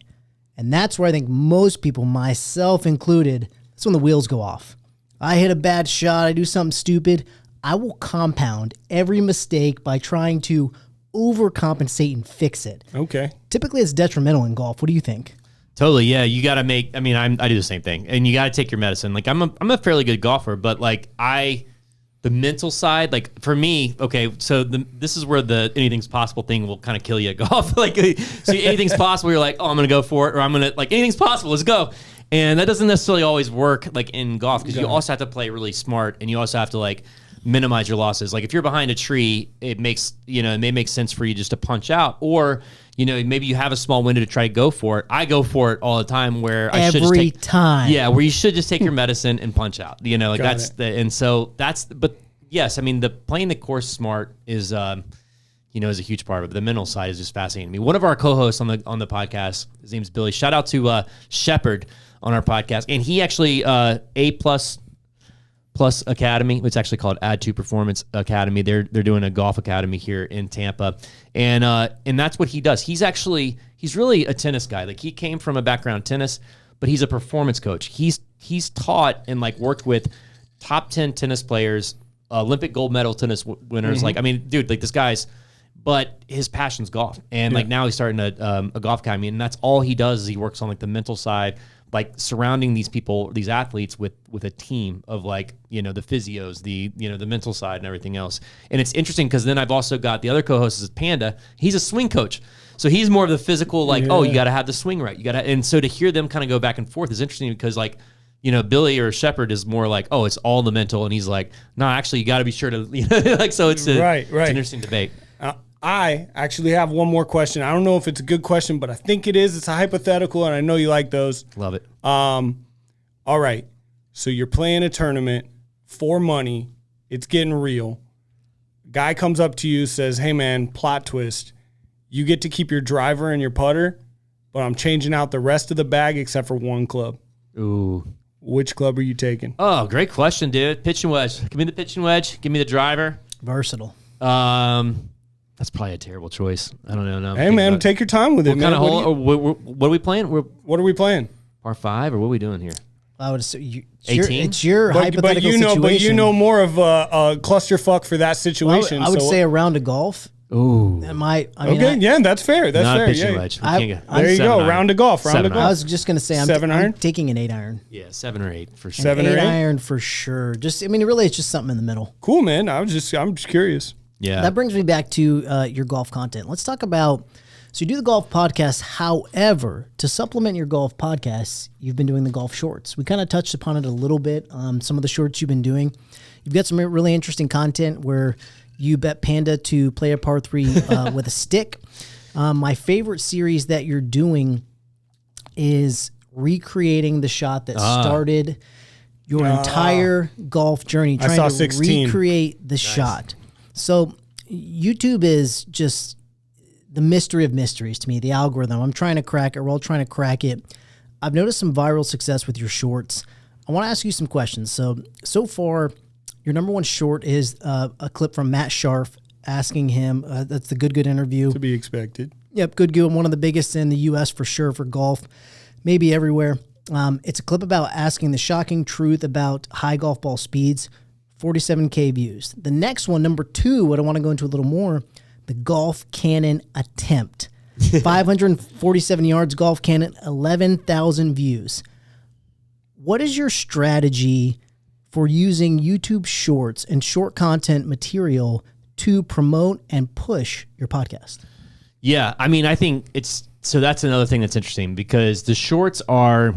And that's where I think most people, myself included, that's when the wheels go off. I hit a bad shot, I do something stupid, I will compound every mistake by trying to overcompensate and fix it. Okay. Typically, it's detrimental in golf. What do you think? Totally, yeah. You got to make. I mean, I do the same thing, and you got to take your medicine. Like I'm a fairly good golfer, but like the mental side, like for me, okay. So this is where the anything's possible thing will kind of kill you at golf. Like, so anything's possible. You're like, oh, I'm gonna go for it, or I'm gonna like anything's possible. Let's go. And that doesn't necessarily always work like in golf because you also have to play really smart, and you also have to like minimize your losses. Like if you're behind a tree, it may make sense for you just to punch out, or maybe you have a small window to try to go for it. I go for it all the time where I should just take time. Yeah, where you should just take your medicine and punch out. But yes, I mean playing the course smart is is a huge part of it. The mental side is just fascinating to me. One of our co-hosts on the podcast, his name's Billy. Shout out to Shepard on our podcast, and he actually A+ Academy. It's actually called Add to Performance Academy. They're doing a golf academy here in Tampa, and that's what he does. He's really a tennis guy. Like he came from a background in tennis, but he's a performance coach. He's taught and like worked with top 10 tennis players, Olympic gold medal tennis winners. Like I mean, dude, like this guy's. But his passion's golf, and like now he's starting a golf academy, and that's all he does is he works on like the mental side, like surrounding these people, these athletes with a team of like, the physios, the mental side and everything else. And it's interesting because then I've also got the other co-host is Panda. He's a swing coach. So he's more of the physical, like, oh, you got to have the swing right. And so to hear them kind of go back and forth is interesting because like, Billy or Shepard is more like, oh, it's all the mental. And he's like, no, actually you got to be sure to, like, so it's it's an interesting debate. I actually have one more question. I don't know if it's a good question, but I think it is. It's a hypothetical, and I know you like those. Love it. All right. So you're playing a tournament for money. It's getting real. Guy comes up to you, says, hey, man, plot twist. You get to keep your driver and your putter, but I'm changing out the rest of the bag except for one club. Ooh. Which club are you taking? Oh, great question, dude. Pitch and wedge. Give me the pitch and wedge. Give me the driver. Versatile. That's probably a terrible choice. I don't know. No, hey, man, take your time with it, man. What are we playing? What are we playing? Par 5, or what are we doing here? I would assume 18? It's your hypothetical situation. But you know more of a clusterfuck for that situation. I would say a round of golf. Ooh. That's fair. That's not fair. A pitching wedge. There you go. Round of golf. I was just going to say I'm taking an 8 iron. Yeah, 7 or 8 for sure. 7 or 8 iron for sure. Really, it's just something in the middle. Cool, man. I'm just curious. Yeah. That brings me back to your golf content. Let's talk about, so you do the golf podcast. However, to supplement your golf podcasts, you've been doing the golf shorts. We kind of touched upon it a little bit. Some of the shorts you've been doing. You've got some really interesting content where you bet Panda to play a par 3 with a stick. My favorite series that you're doing is recreating the shot that started your entire golf journey, trying to 16. recreate the shot. So YouTube is just the mystery of mysteries to me, the algorithm. I'm trying to crack it. We're all trying to crack it. I've noticed some viral success with your shorts. I want to ask you some questions. So far, your number one short is a clip from Matt Sharf asking him, that's the Good interview. To be expected. Yep, Good, one of the biggest in the U.S. for sure for golf, maybe everywhere. It's a clip about asking the shocking truth about high golf ball speeds. 47K views. The next one, number 2, what I want to go into a little more, the golf cannon attempt. 547 yards, golf cannon, 11,000 views. What is your strategy for using YouTube Shorts and short content material to promote and push your podcast? Yeah, I mean, I think so that's another thing that's interesting because the shorts are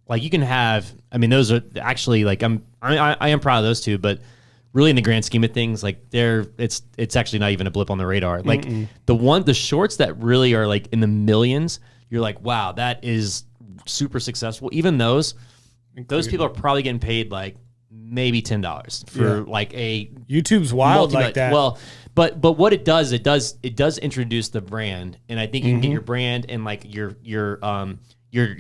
like you can have. I mean, those are actually like I am proud of those two, but really in the grand scheme of things, like it's actually not even a blip on the radar. Like the shorts that really are like in the millions, you're like, wow, that is super successful. Even those people are probably getting paid like maybe $10 for like a YouTube's wild like that. Well, but what it does introduce the brand, and I think you can get your brand and like your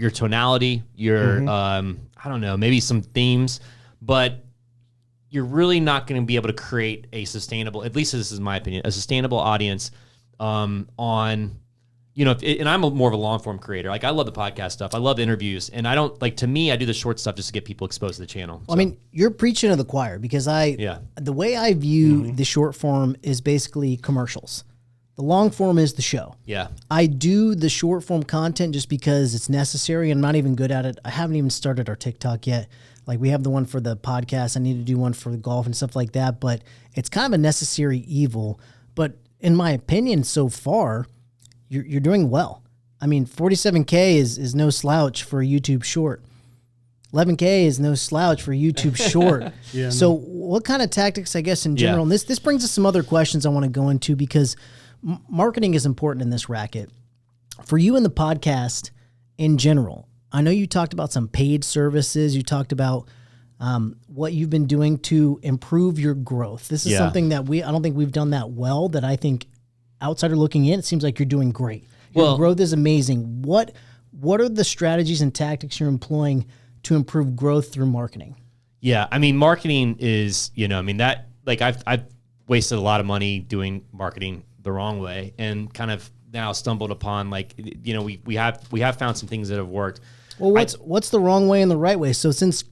tonality, your I don't know, maybe some themes, but you're really not going to be able to create a sustainable, at least this is my opinion, a sustainable audience on, you know, and I'm more of a long form creator. Like I love the podcast stuff. I love interviews, and I don't like, to me, I do the short stuff just to get people exposed to the channel. Well, I mean, you're preaching to the choir because the way I view the short form is basically commercials. The long form is the show. Yeah. I do the short form content just because it's necessary. I'm not even good at it. I haven't even started our TikTok yet. Like we have the one for the podcast. I need to do one for the golf and stuff like that, but it's kind of a necessary evil. But in my opinion, so far, you're doing well. I mean, 47K is no slouch for a YouTube short. 11K is no slouch for a YouTube short. So what kind of tactics, I guess, in general, and this brings us some other questions I want to go into because marketing is important in this racket. For you in the podcast in general, I know you talked about some paid services. You talked about what you've been doing to improve your growth. This is something that I don't think we've done that well, that I think outsider looking in, it seems like you're doing great. Your growth is amazing. What are the strategies and tactics you're employing to improve growth through marketing? Yeah, I mean, marketing is, you know, I mean, that, like, I've wasted a lot of money doing marketing the wrong way and kind of now stumbled upon, like, you know, we have found some things that have worked. Well, what's the wrong way and the right way? So since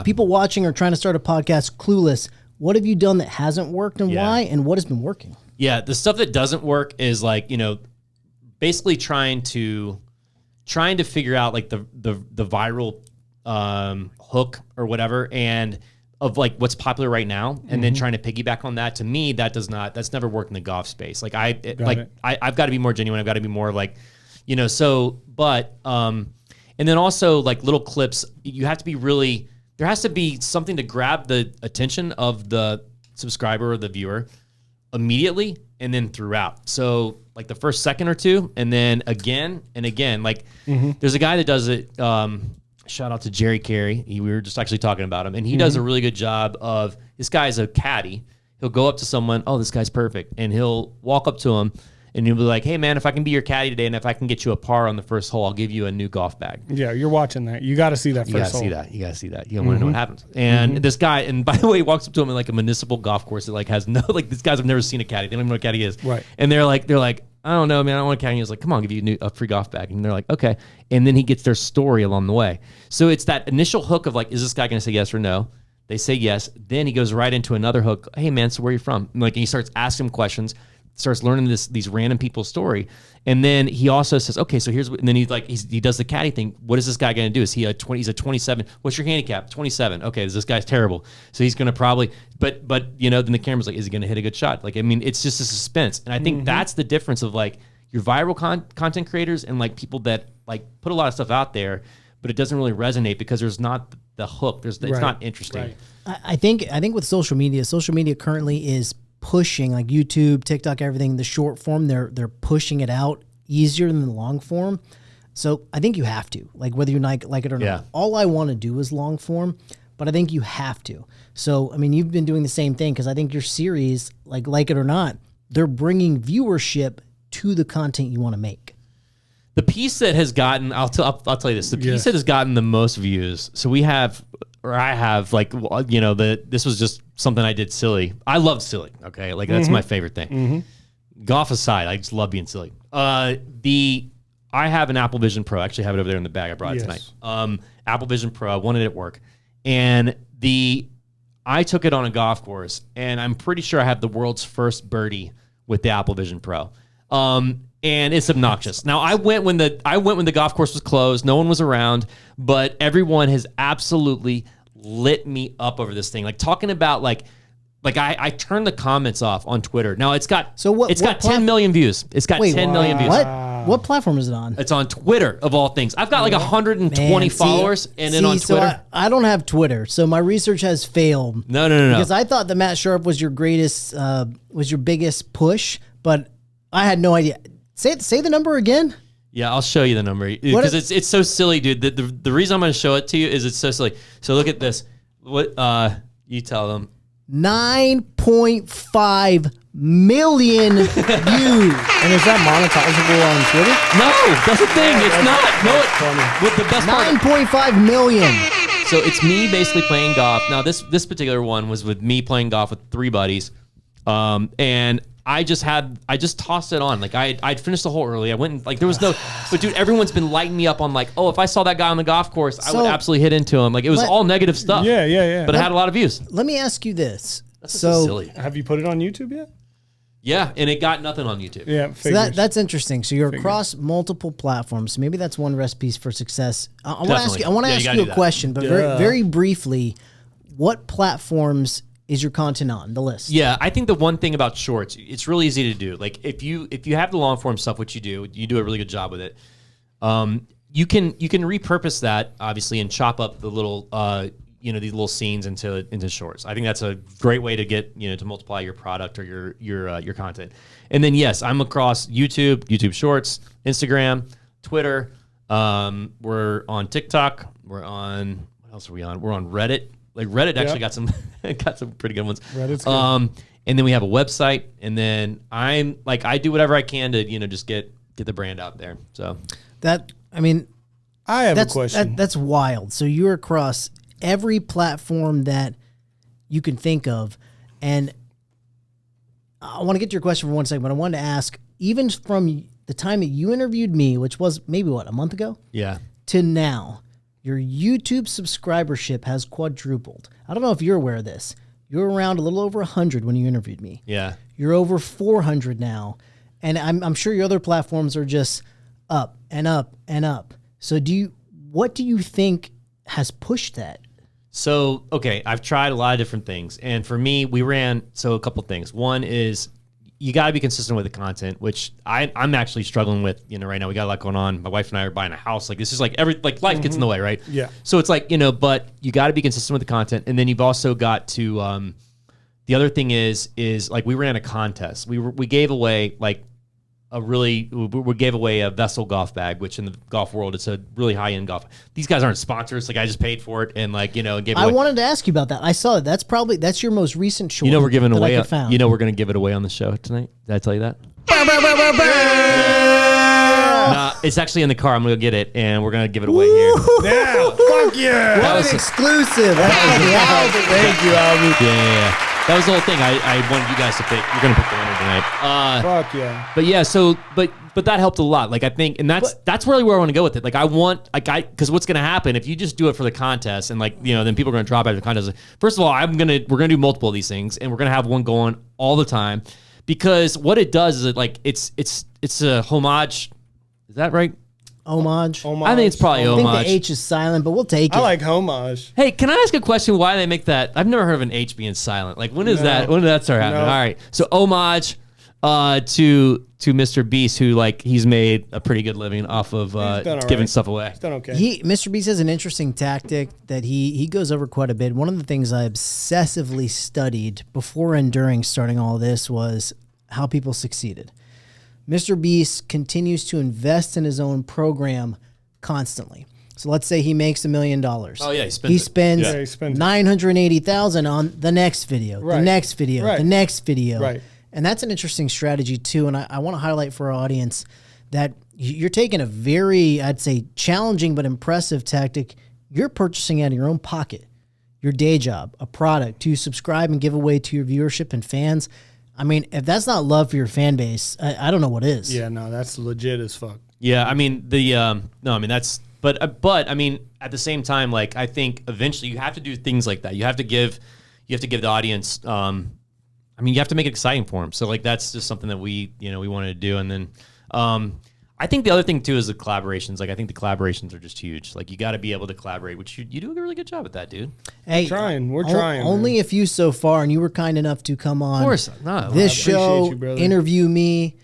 people watching are trying to start a podcast clueless, what have you done that hasn't worked and why, and what has been working? Yeah, the stuff that doesn't work is, like, you know, basically trying to figure out, like, the viral hook or whatever, and of, like, what's popular right now, and then trying to piggyback on that. To me, that's never worked in the golf space. Like, I've got to be more genuine. I've got to be more, like, you know, so, but, and then also, like, little clips, you have to be really, there has to be something to grab the attention of the subscriber or the viewer immediately and then throughout. So, like, the first second or two, and then again and again. Like, there's a guy that does it, shout out to Jerry Carey. We were just actually talking about him, and he does a really good job of, this guy's a caddy. He'll go up to someone, oh, this guy's perfect, and he'll walk up to him, and he'll be like, hey, man, if I can be your caddy today, and if I can get you a par on the first hole, I'll give you a new golf bag. Yeah, you're watching that. You got to see that first hole. You got to see that. You want to know what happens. And this guy, and by the way, he walks up to him in, like, a municipal golf course that, like, has no, like, these guys have never seen a caddy. They don't even know what a caddy is. Right. And they're like, I don't know, man, I don't want a caddy. He's like, come on, I'll give you a free golf bag. And they're like, okay. And then he gets their story along the way. So it's that initial hook of, like, is this guy going to say yes or no? They say yes. Then he goes right into another hook. Hey, man, so where are you from? And, like, and he starts asking him questions, starts learning these random people's story. And then he also says, okay, so here's what, and then he's like, he does the caddy thing. What is this guy going to do? Is he he's a 27? What's your handicap? 27. Okay, this guy's terrible. So he's going to probably, but you know, then the camera's like, is he going to hit a good shot? Like, I mean, it's just a suspense. And I think that's the difference of, like, your viral content creators and, like, people that, like, put a lot of stuff out there, but it doesn't really resonate because there's not the hook. It's not interesting. Right. I think with social media currently is pushing, like YouTube, TikTok, everything, the short form, they're pushing it out easier than the long form. So I think you have to, like, whether you like it or not. All I want to do is long form, but I think you have to. So, I mean, you've been doing the same thing because I think your series, like it or not, they're bringing viewership to the content you want to make. The piece that has gotten, I'll tell you this, the piece that has gotten the most views. So I have, like, you know, this was just something I did silly. I love silly. Okay. Like, that's my favorite thing. Golf aside, I just love being silly. I have an Apple Vision Pro. I actually have it over there in the bag. I brought it tonight. Apple Vision Pro. I wanted it to work. And I took it on a golf course, and I'm pretty sure I have the world's first birdie with the Apple Vision Pro. and it's obnoxious. Now I went when the golf course was closed. No one was around, but everyone has absolutely lit me up over this thing. Like talking about like I turned the comments off on Twitter. Now it's got 10 million views. It's got 10 million views. What platform is it on? It's on Twitter of all things. I've got like 120 followers, and then on Twitter. So I don't have Twitter, so my research has failed. No. Because I thought the Matt Sharp was your greatest, was your biggest push, but I had no idea. Say the number again. Yeah, I'll show you the number because it's so silly, dude. The reason I'm going to show it to you is it's so silly. So look at this. What you tell them? 9.5 million views. And is that monetizable on Twitter? No, that's the thing. It's not. No, with the best part. 9.5 million. So it's me basically playing golf. Now this particular one was with me playing golf with 3 buddies, and I just tossed it on. Like I'd finished the hole early. I went and like there was no, but dude, everyone's been lighting me up on like, oh, if I saw that guy on the golf course, I would absolutely hit into him. Like it was all negative stuff. Yeah. But it had a lot of views. Let me ask you this. That's so silly. Have you put it on YouTube yet? Yeah, and it got nothing on YouTube. Yeah, so that's interesting. So you're across multiple platforms. Maybe that's one recipe for success. I want to ask you a question, but very briefly, what platforms is your content on the list? Yeah, I think the one thing about shorts, it's really easy to do. Like if you have the long form stuff, which you do a really good job with it. You can repurpose that obviously and chop up the little these little scenes into shorts. I think that's a great way to get to multiply your product or your content. And then yes, I'm across YouTube Shorts, Instagram, Twitter. We're on TikTok. What else are we on? We're on Reddit. Like Reddit actually got some pretty good ones. Reddit's good. And then we have a website, and then I do whatever I can to just get the brand out there. So I have a question. That's wild. So you're across every platform that you can think of, and I want to get to your question for one second, but I wanted to ask, even from the time that you interviewed me, which was maybe a month ago, to now, your YouTube subscribership has quadrupled. I don't know if you're aware of this. You're around a little over 100 when you interviewed me. Yeah. You're over 400 now. And I'm sure your other platforms are just up and up and up. So what do you think has pushed that? So, okay, I've tried a lot of different things. And for me, a couple things. One is you got to be consistent with the content, which I'm actually struggling with, right now. We got a lot going on. My wife and I are buying a house. Like this is life gets in the way, right? Yeah. So it's like, but you got to be consistent with the content. And then you've also got to, the other thing is like we ran a contest. We gave away we gave away a Vessel golf bag, which in the golf world, it's a really high-end golf. These guys aren't sponsors. Like I just paid for it and gave away. I wanted to ask you about that. I saw it. That's your most recent short. We're giving away. We're going to give it away on the show tonight. Did I tell you that? Nah, it's actually in the car. I'm going to go get it, and we're going to give it away here. Yeah, fuck yeah! That was exclusive. Thank you, Albi. Yeah. That was the whole thing. I wanted you guys to pick. You're going to pick the winner tonight. Fuck yeah. But yeah, but that helped a lot. Like I think, and that's really where I want to go with it. Like because what's going to happen if you just do it for the contest and then people are going to drop out of the contest. First of all, we're going to do multiple of these things, and we're going to have one going all the time, because what it does is it's a homage. Is that right? Homage. I think it's probably homage. I think the H is silent, but we'll take it. I like homage. Hey, can I ask a question? Why they make that? I've never heard of an H being silent. Like when did that start happening? All right, so homage to Mr. Beast, who he's made a pretty good living off of giving stuff away. He's done okay. Mr. Beast has an interesting tactic that he goes over quite a bit. One of the things I obsessively studied before and during starting all this was how people succeeded. Mr. Beast continues to invest in his own program constantly. So let's say he makes $1 million. Oh yeah, he spends $980,000 on the next video, the next video, the next video. Right. And that's an interesting strategy too. And I want to highlight for our audience that you're taking a very, I'd say, challenging but impressive tactic. You're purchasing out of your own pocket, your day job, a product to subscribe and give away to your viewership and fans. I mean, if that's not love for your fan base, I don't know what is. Yeah, no, that's legit as fuck. Yeah, I mean that's but I mean at the same time, I think eventually you have to do things like that. You have to give the audience. You have to make it exciting for them. So that's just something that we wanted to do, and then I think the other thing too is the collaborations. Like I think the collaborations are just huge. Like you got to be able to collaborate, which you do a really good job at that, dude. Hey, We're trying. Only a few so far, and you were kind enough to come on. Of course, no, this I appreciate show, you, brother. interview me.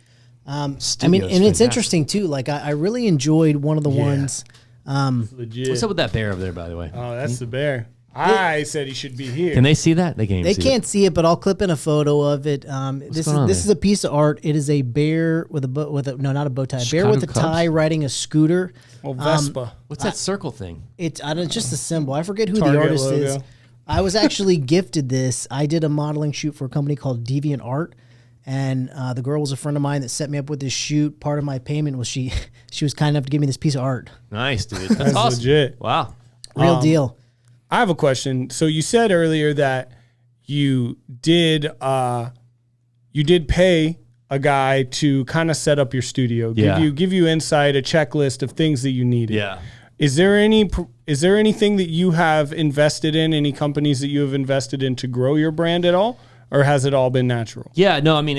I mean, and it's fantastic. interesting too. Like I really enjoyed one of the ones. Legit. What's up with that bear over there, by the way? Oh, that's the bear. I said he should be here. Can they see that? They can't. Even They see can't see it, but I'll clip in a photo of it. This going on is there? a piece of art. It is a bear with a no, not a bow tie. A bear Chicago with a Cubs? tie riding a scooter. Well, Vespa. What's that circle thing? It's just a symbol. I forget who Target the artist is. logo. I was actually gifted this. I did a modeling shoot for a company called Deviant Art, and the girl was a friend of mine that set me up with this shoot. Part of my payment was she was kind enough to give me this piece of art. Nice, dude. That's awesome. legit. Wow. Real deal. I have a question. So you said earlier that you did pay a guy to kind of set up your studio, Yeah. give you insight, a checklist of things that you needed. Yeah. Is there anything that you have invested in, any companies that you have invested in to grow your brand at all, or has it all been natural? Yeah, no, I mean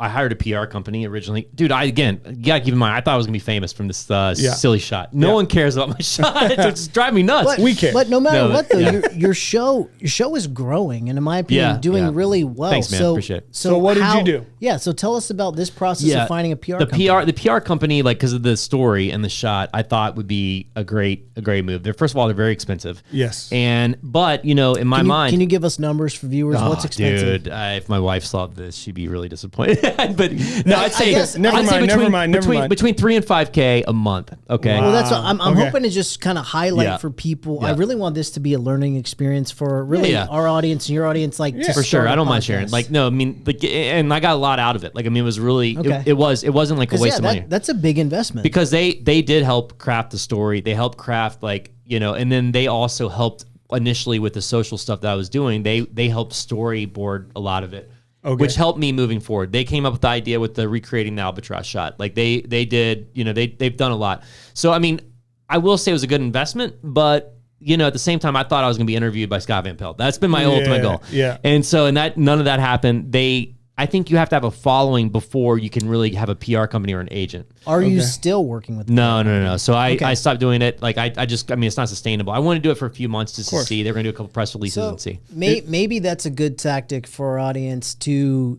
I hired a PR company originally. Dude, you gotta keep in mind, I thought I was gonna be famous from this silly shot. No one cares about my shot. It's driving me nuts. But, We care. But no matter No, what, though, yeah. your show is growing, and in my opinion, doing really well. Thanks, man. Appreciate it. So what did you do? Yeah, so tell us about this process of finding a PR company. The PR company, like because of the story and the shot, I thought would be a great move. First of all, they're very expensive. Yes. But in my mind, Can you give us numbers for viewers? What's expensive? dude, if my wife saw this, she'd be really disappointed. But no, I'd say Never mind. between $3,000 and $5,000 a month. Okay. Well, that's what I'm Okay. hoping to just kind of highlight for people. I really want this to be a learning experience for really our audience and your audience. Like to For sure, start I a don't mind sharing. podcast. Like, no, I mean, and I got a lot out of it. Like, I mean, it was really, Okay. it wasn't like a 'Cause, waste of money. that's a big investment. Because they did help craft the story. They helped craft and then they also helped initially with the social stuff that I was doing. They helped storyboard a lot of it, which helped me moving forward. They came up with the idea with the recreating the Albatross shot. Like they did, they've done a lot. So I mean, I will say it was a good investment, but at the same time, I thought I was going to be interviewed by Scott Van Pelt. That's been my ultimate goal. Yeah. And so, none of that happened. I think you have to have a following before you can really have a PR company or an agent. Are you still working with them? No. So I stopped doing it. Like I mean, it's not sustainable. I want to do it for a few months just to see. They're going to do a couple press releases and see. Maybe that's a good tactic for our audience to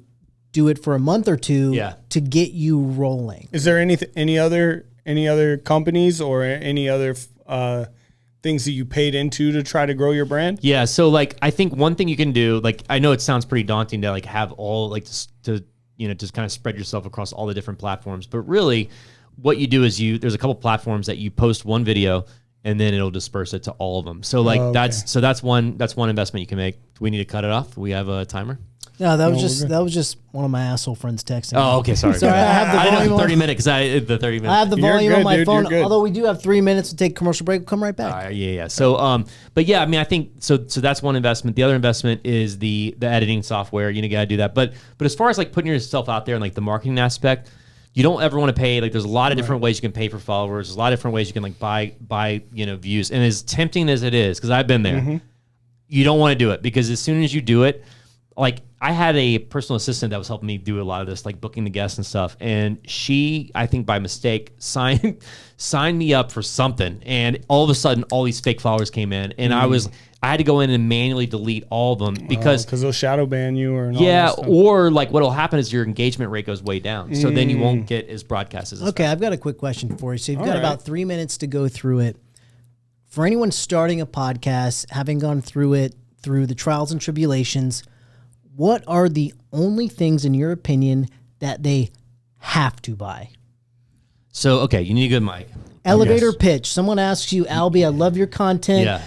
do it for a month or two to get you rolling. Is there any other companies or any other things that you paid into to try to grow your brand? Yeah. So I think one thing you can do, I know it sounds pretty daunting to have all to just kind of spread yourself across all the different platforms, but really what you do is there's a couple platforms that you post one video and then it'll disperse it to all of them. So that's one investment you can make. Do we need to cut it off? We have a timer. No, that was just one of my asshole friends texting. Oh, okay, sorry. Sorry, I have the I didn't volume have on. 30 minutes because the 30 minutes. I have the You're volume good, on my dude, phone. you're good. Although we do have 3 minutes to take a commercial break, we'll come right back. Yeah. So, but yeah, I mean, I think so that's one investment. The other investment is the editing software. You got to do that. But as far as putting yourself out there and the marketing aspect, you don't ever want to pay. There's a lot of different ways you can pay for followers. There's a lot of different ways you can buy views. And as tempting as it is, because I've been there, you don't want to do it because as soon as you do it, I had a personal assistant that was helping me do a lot of this, booking the guests and stuff. And she, I think by mistake, signed me up for something. And all of a sudden, all these fake followers came in. And I had to go in and manually delete all of them because they'll shadow ban you or or what'll happen is your engagement rate goes way down. So then you won't get as broadcast as Okay, I've got a quick question for you. So you've got about 3 minutes to go through it. For anyone starting a podcast, having gone through it, through the trials and tribulations, what are the only things, in your opinion, that they have to buy? So, okay, you need a good mic. Elevator pitch. Someone asks you, Albi, I love your content. Yeah.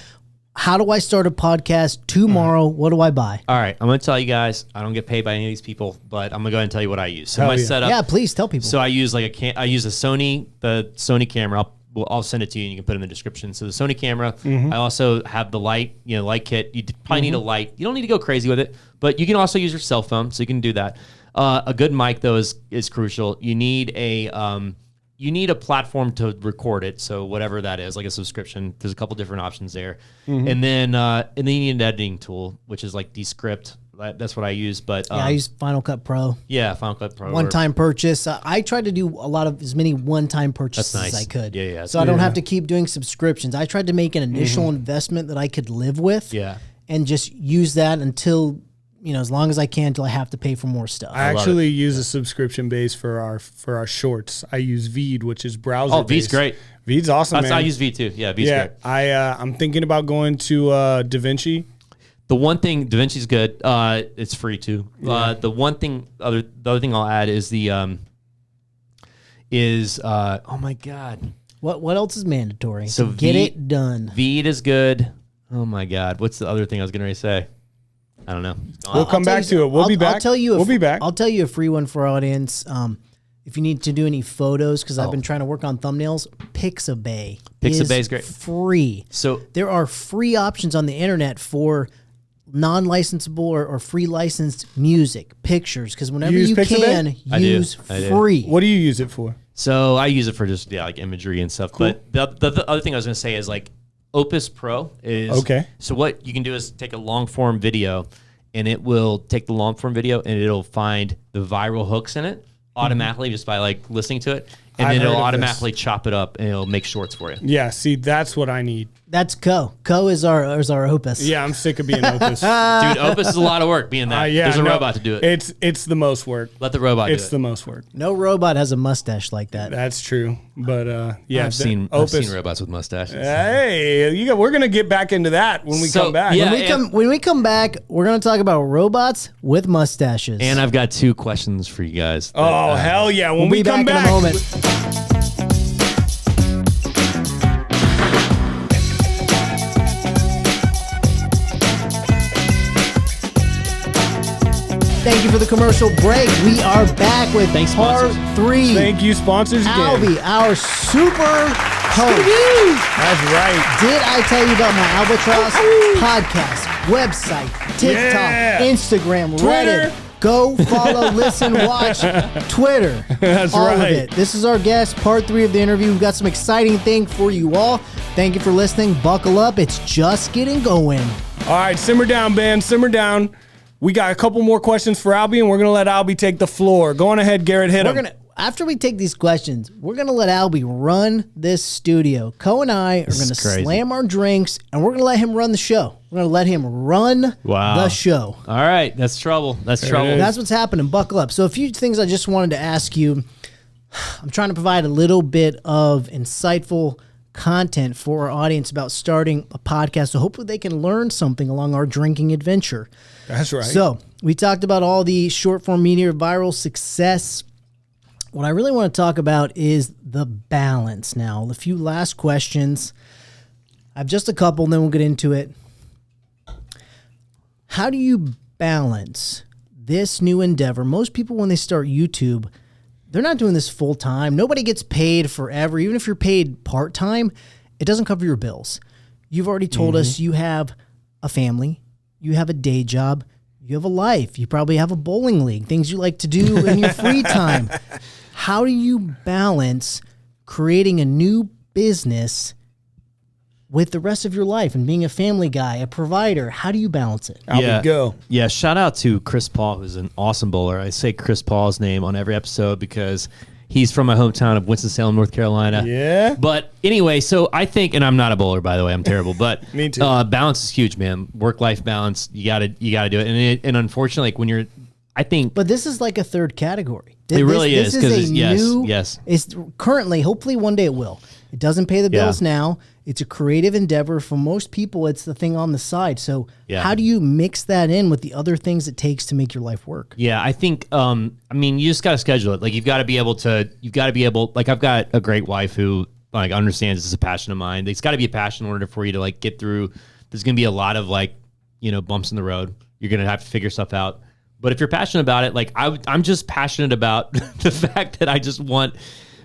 How do I start a podcast tomorrow? What do I buy? All right, I'm going to tell you guys, I don't get paid by any of these people, but I'm going to go ahead and tell you what I use. So Hell my yeah. setup. Yeah, please tell people. So I use I use the Sony camera. I'll send it to you and you can put it in the description. So the Sony camera, I also have the light, light kit. You probably need a light. You don't need to go crazy with it, but you can also use your cell phone, so you can do that. A good mic though is crucial. You need a platform to record it. So whatever that is, like a subscription, there's a couple different options there. And then you need an editing tool, which is like Descript. That's what I use. But I use Final Cut Pro. Yeah, Final Cut Pro. One-time purchase. I tried to do a lot of as many one-time purchases as I could. Yeah. So I don't have to keep doing subscriptions. I tried to make an initial investment that I could live with. Yeah. And just use that until, as long as I can until I have to pay for more stuff. I actually use a subscription base for our shorts. I use Veed, which is browser. Oh, Veed's great. Veed's awesome, man. I use Veed too. Yeah, Veed's great. I'm thinking about going to DaVinci. The one thing, DaVinci's good. It's free too. The other thing I'll add is oh my God. What else is mandatory? So get it done. Veed is good. Oh my God. What's the other thing I was going to say? I don't know. We'll come back to it. We'll be back. We'll be back. I'll tell you a free one for our audience. If you need to do any photos, because I've been trying to work on thumbnails, Pixabay. Pixabay is great. Free. So there are free options on the internet for non-licensable or free licensed music, pictures, because whenever you can, use free. What do you use it for? So I use it for just like imagery and stuff. Cool. But the other thing I was going to say is like Opus Pro is okay. So what you can do is take a long form video, and it will take the long form video and it'll find the viral hooks in it automatically just by like listening to it, and then it'll automatically chop it up and it'll make shorts for you. Yeah, see, that's what I need. That's Co. Co is our Opus. Yeah, I'm sick of being Opus. Dude, Opus is a lot of work being that. There's a robot to do it. It's the most work. Let the robot do it. It's the most work. No robot has a mustache like that. That's true. But I've seen robots with mustaches. Hey, we're going to get back into that when we come back. Yeah, when we come back, we're going to talk about robots with mustaches. And I've got 2 questions for you guys. Hell yeah. When we'll be back in a moment. Thank you for the commercial break. We are back with part 3. Thank you, sponsors again. Albi, our super host. That's right. Did I tell you about my Albatross podcast, website, TikTok, Instagram, Twitter. Reddit? Go follow, listen, watch, Twitter. That's all right. of it. This is our guest, part 3 of the interview. We've got some exciting things for you all. Thank you for listening. Buckle up. It's just getting going. All right, simmer down, band. Simmer down. We got a couple more questions for Albi, and we're going to let Albi take the floor. Go on ahead, Garrett, hit him. After we take these questions, we're going to let Albi run this studio. Co and I are going to slam our drinks, and we're going to let him run the show. We're going to let him run the show. All right. That's trouble. That's trouble. That's what's happening. Buckle up. So a few things I just wanted to ask you. I'm trying to provide a little bit of insightful content for our audience about starting a podcast, so hopefully they can learn something along our drinking adventure. That's right. So we talked about all the short form media viral success. What I really want to talk about is the balance now. A few last questions. I have just a couple, and then we'll get into it. How do you balance this new endeavor? Most people, when they start YouTube, they're not doing this full time. Nobody gets paid forever. Even if you're paid part time, it doesn't cover your bills. You've already told us you have a family, you have a day job, you have a life. You probably have a bowling league, things you like to do in your free time. How do you balance creating a new business with the rest of your life and being a family guy, a provider? How do you balance it? Albi, go. Yeah, shout out to Chris Paul, who's an awesome bowler. I say Chris Paul's name on every episode because he's from my hometown of Winston-Salem, North Carolina. Yeah. But anyway, so I think, and I'm not a bowler, by the way, I'm terrible, but Me too. Balance is huge, man. Work-life balance, you gotta do it. And unfortunately, like when you're, I think, but this is like a third category. It really is, because yes. It's currently, hopefully one day it will. It doesn't pay the bills now. It's a creative endeavor. For most people, it's the thing on the side. So how do you mix that in with the other things it takes to make your life work? Yeah, I think, you just got to schedule it. Like, you've got to be able, like, I've got a great wife who, like, understands this is a passion of mine. It's got to be a passion in order for you to, like, get through. There's going to be a lot of, like, bumps in the road. You're going to have to figure stuff out. But if you're passionate about it, like, I'm just passionate about the fact that I just want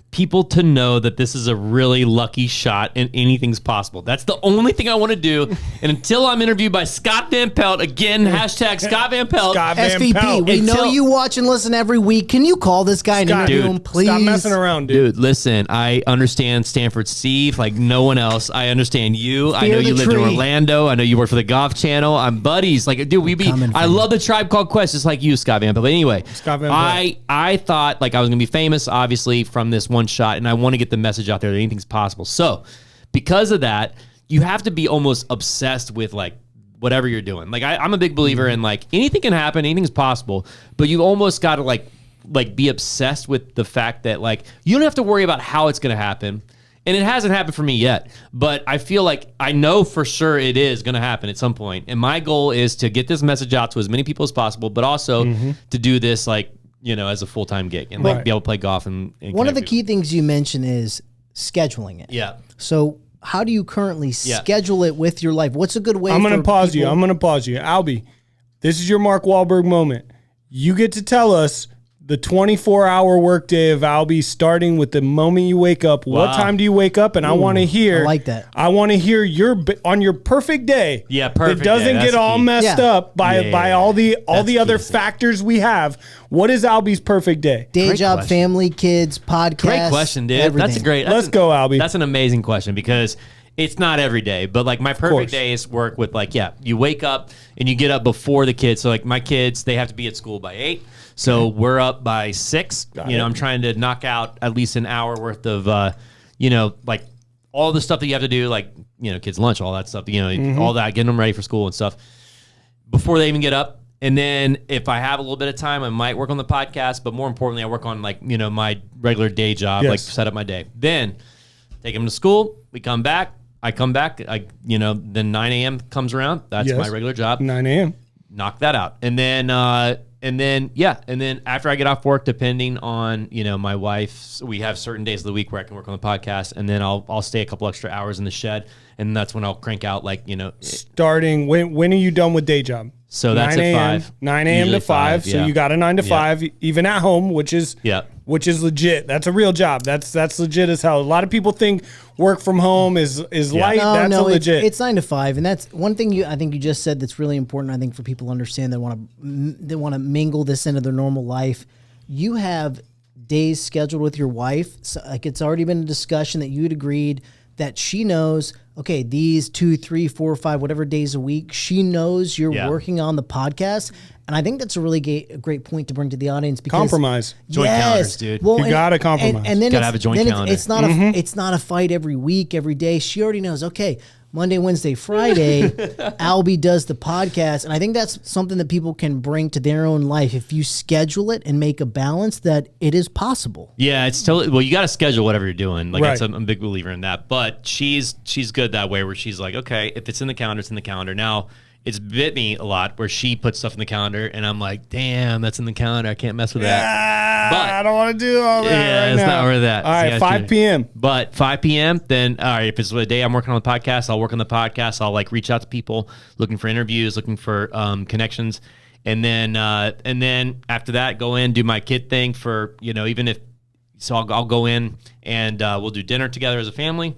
people to know that this is a really lucky shot and anything's possible. That's the only thing I want to do. And until I'm interviewed by Scott Van Pelt, again, hashtag Scott Van Pelt. Scott Van SVP, Pelt. we know you watch and listen every week. Can you call this guy and interview him, please? Stop messing around, dude. Dude, listen, I understand Stanford Steve like no one else. I understand you. I know you lived in Orlando. I know you work for the Golf Channel. I'm buddies. Like, dude, I love the Tribe Called Quest, just like you, Scott Van Pelt. But anyway, Scott Van Pelt. I thought like I was going to be famous, obviously, from this one shot, and I want to get the message out there that anything's possible. So because of that, you have to be almost obsessed with like whatever you're doing. Like I'm a big believer in like anything can happen, anything's possible, but you almost got to like be obsessed with the fact that like you don't have to worry about how it's going to happen. And it hasn't happened for me yet, but I feel like I know for sure it is going to happen at some point. And my goal is to get this message out to as many people as possible, but also to do this like, you know, as a full-time gig and like be able to play golf. And one of the key things you mentioned is scheduling it. Yeah. So how do you currently schedule it with your life? What's a good way? I'm going to pause you. Albi, this is your Mark Wahlberg moment. You get to tell us the 24-hour workday of Albi, starting with the moment you wake up. Wow. What time do you wake up? And I want to hear. I like that. I want to hear on your perfect day. Yeah, perfect. It doesn't get all messed up by all the other factors we have. What is Albi's perfect day? Day job, family, kids, podcast. Great question, dude. Everything. That's a great. Let's go, Albi. That's an amazing question because it's not every day, but like my perfect days work with like, you wake up and you get up before the kids. So like my kids, they have to be at school by 8. So we're up by 6. I'm trying to knock out at least an hour worth of, like all the stuff that you have to do, like, kids' lunch, all that stuff, all that, getting them ready for school and stuff before they even get up. And then if I have a little bit of time, I might work on the podcast. But more importantly, I work on like, my regular day job, like set up my day. Then take them to school. We come back. I come back. Then 9 a.m. comes around. That's my regular job. 9 a.m. Knock that out. And then after I get off work, depending on, my wife, we have certain days of the week where I can work on the podcast, and then I'll stay a couple extra hours in the shed, and that's when I'll crank out starting when are you done with day job? So that's at 5. 9 a.m. to 5. So you got a 9 to 5, even at home, which is legit. That's a real job. That's legit as hell. A lot of people think work from home is light. That's legit. It's 9 to 5, and that's one thing I think you just said that's really important. I think for people to understand that want to mingle this into their normal life. You have days scheduled with your wife. So like it's already been a discussion that you'd agreed that she knows, okay, these 2, 3, 4, 5, whatever days a week, she knows you're working on the podcast. And I think that's a really great point to bring to the audience. Because compromise. Joint calendars, dude. Well, you got to compromise. And then got to have a joint calendar. It's not a fight every week, every day. She already knows, okay, Monday, Wednesday, Friday, Albi does the podcast. And I think that's something that people can bring to their own life. If you schedule it and make a balance, that it is possible. Yeah, it's totally, well, you got to schedule whatever you're doing. Like I'm a big believer in that. But she's good that way where she's like, okay, if it's in the calendar, it's in the calendar. Now, it's bit me a lot where she puts stuff in the calendar and I'm like, damn, that's in the calendar. I can't mess with that. But I don't want to do all that. Yeah, it's not worth that. All right, 5 p.m. But 5 p.m., then, all right, if it's the day I'm working on the podcast, I'll work on the podcast. I'll like reach out to people looking for interviews, looking for connections. And then after that, go in, do my kid thing for, even if, so I'll go in and we'll do dinner together as a family.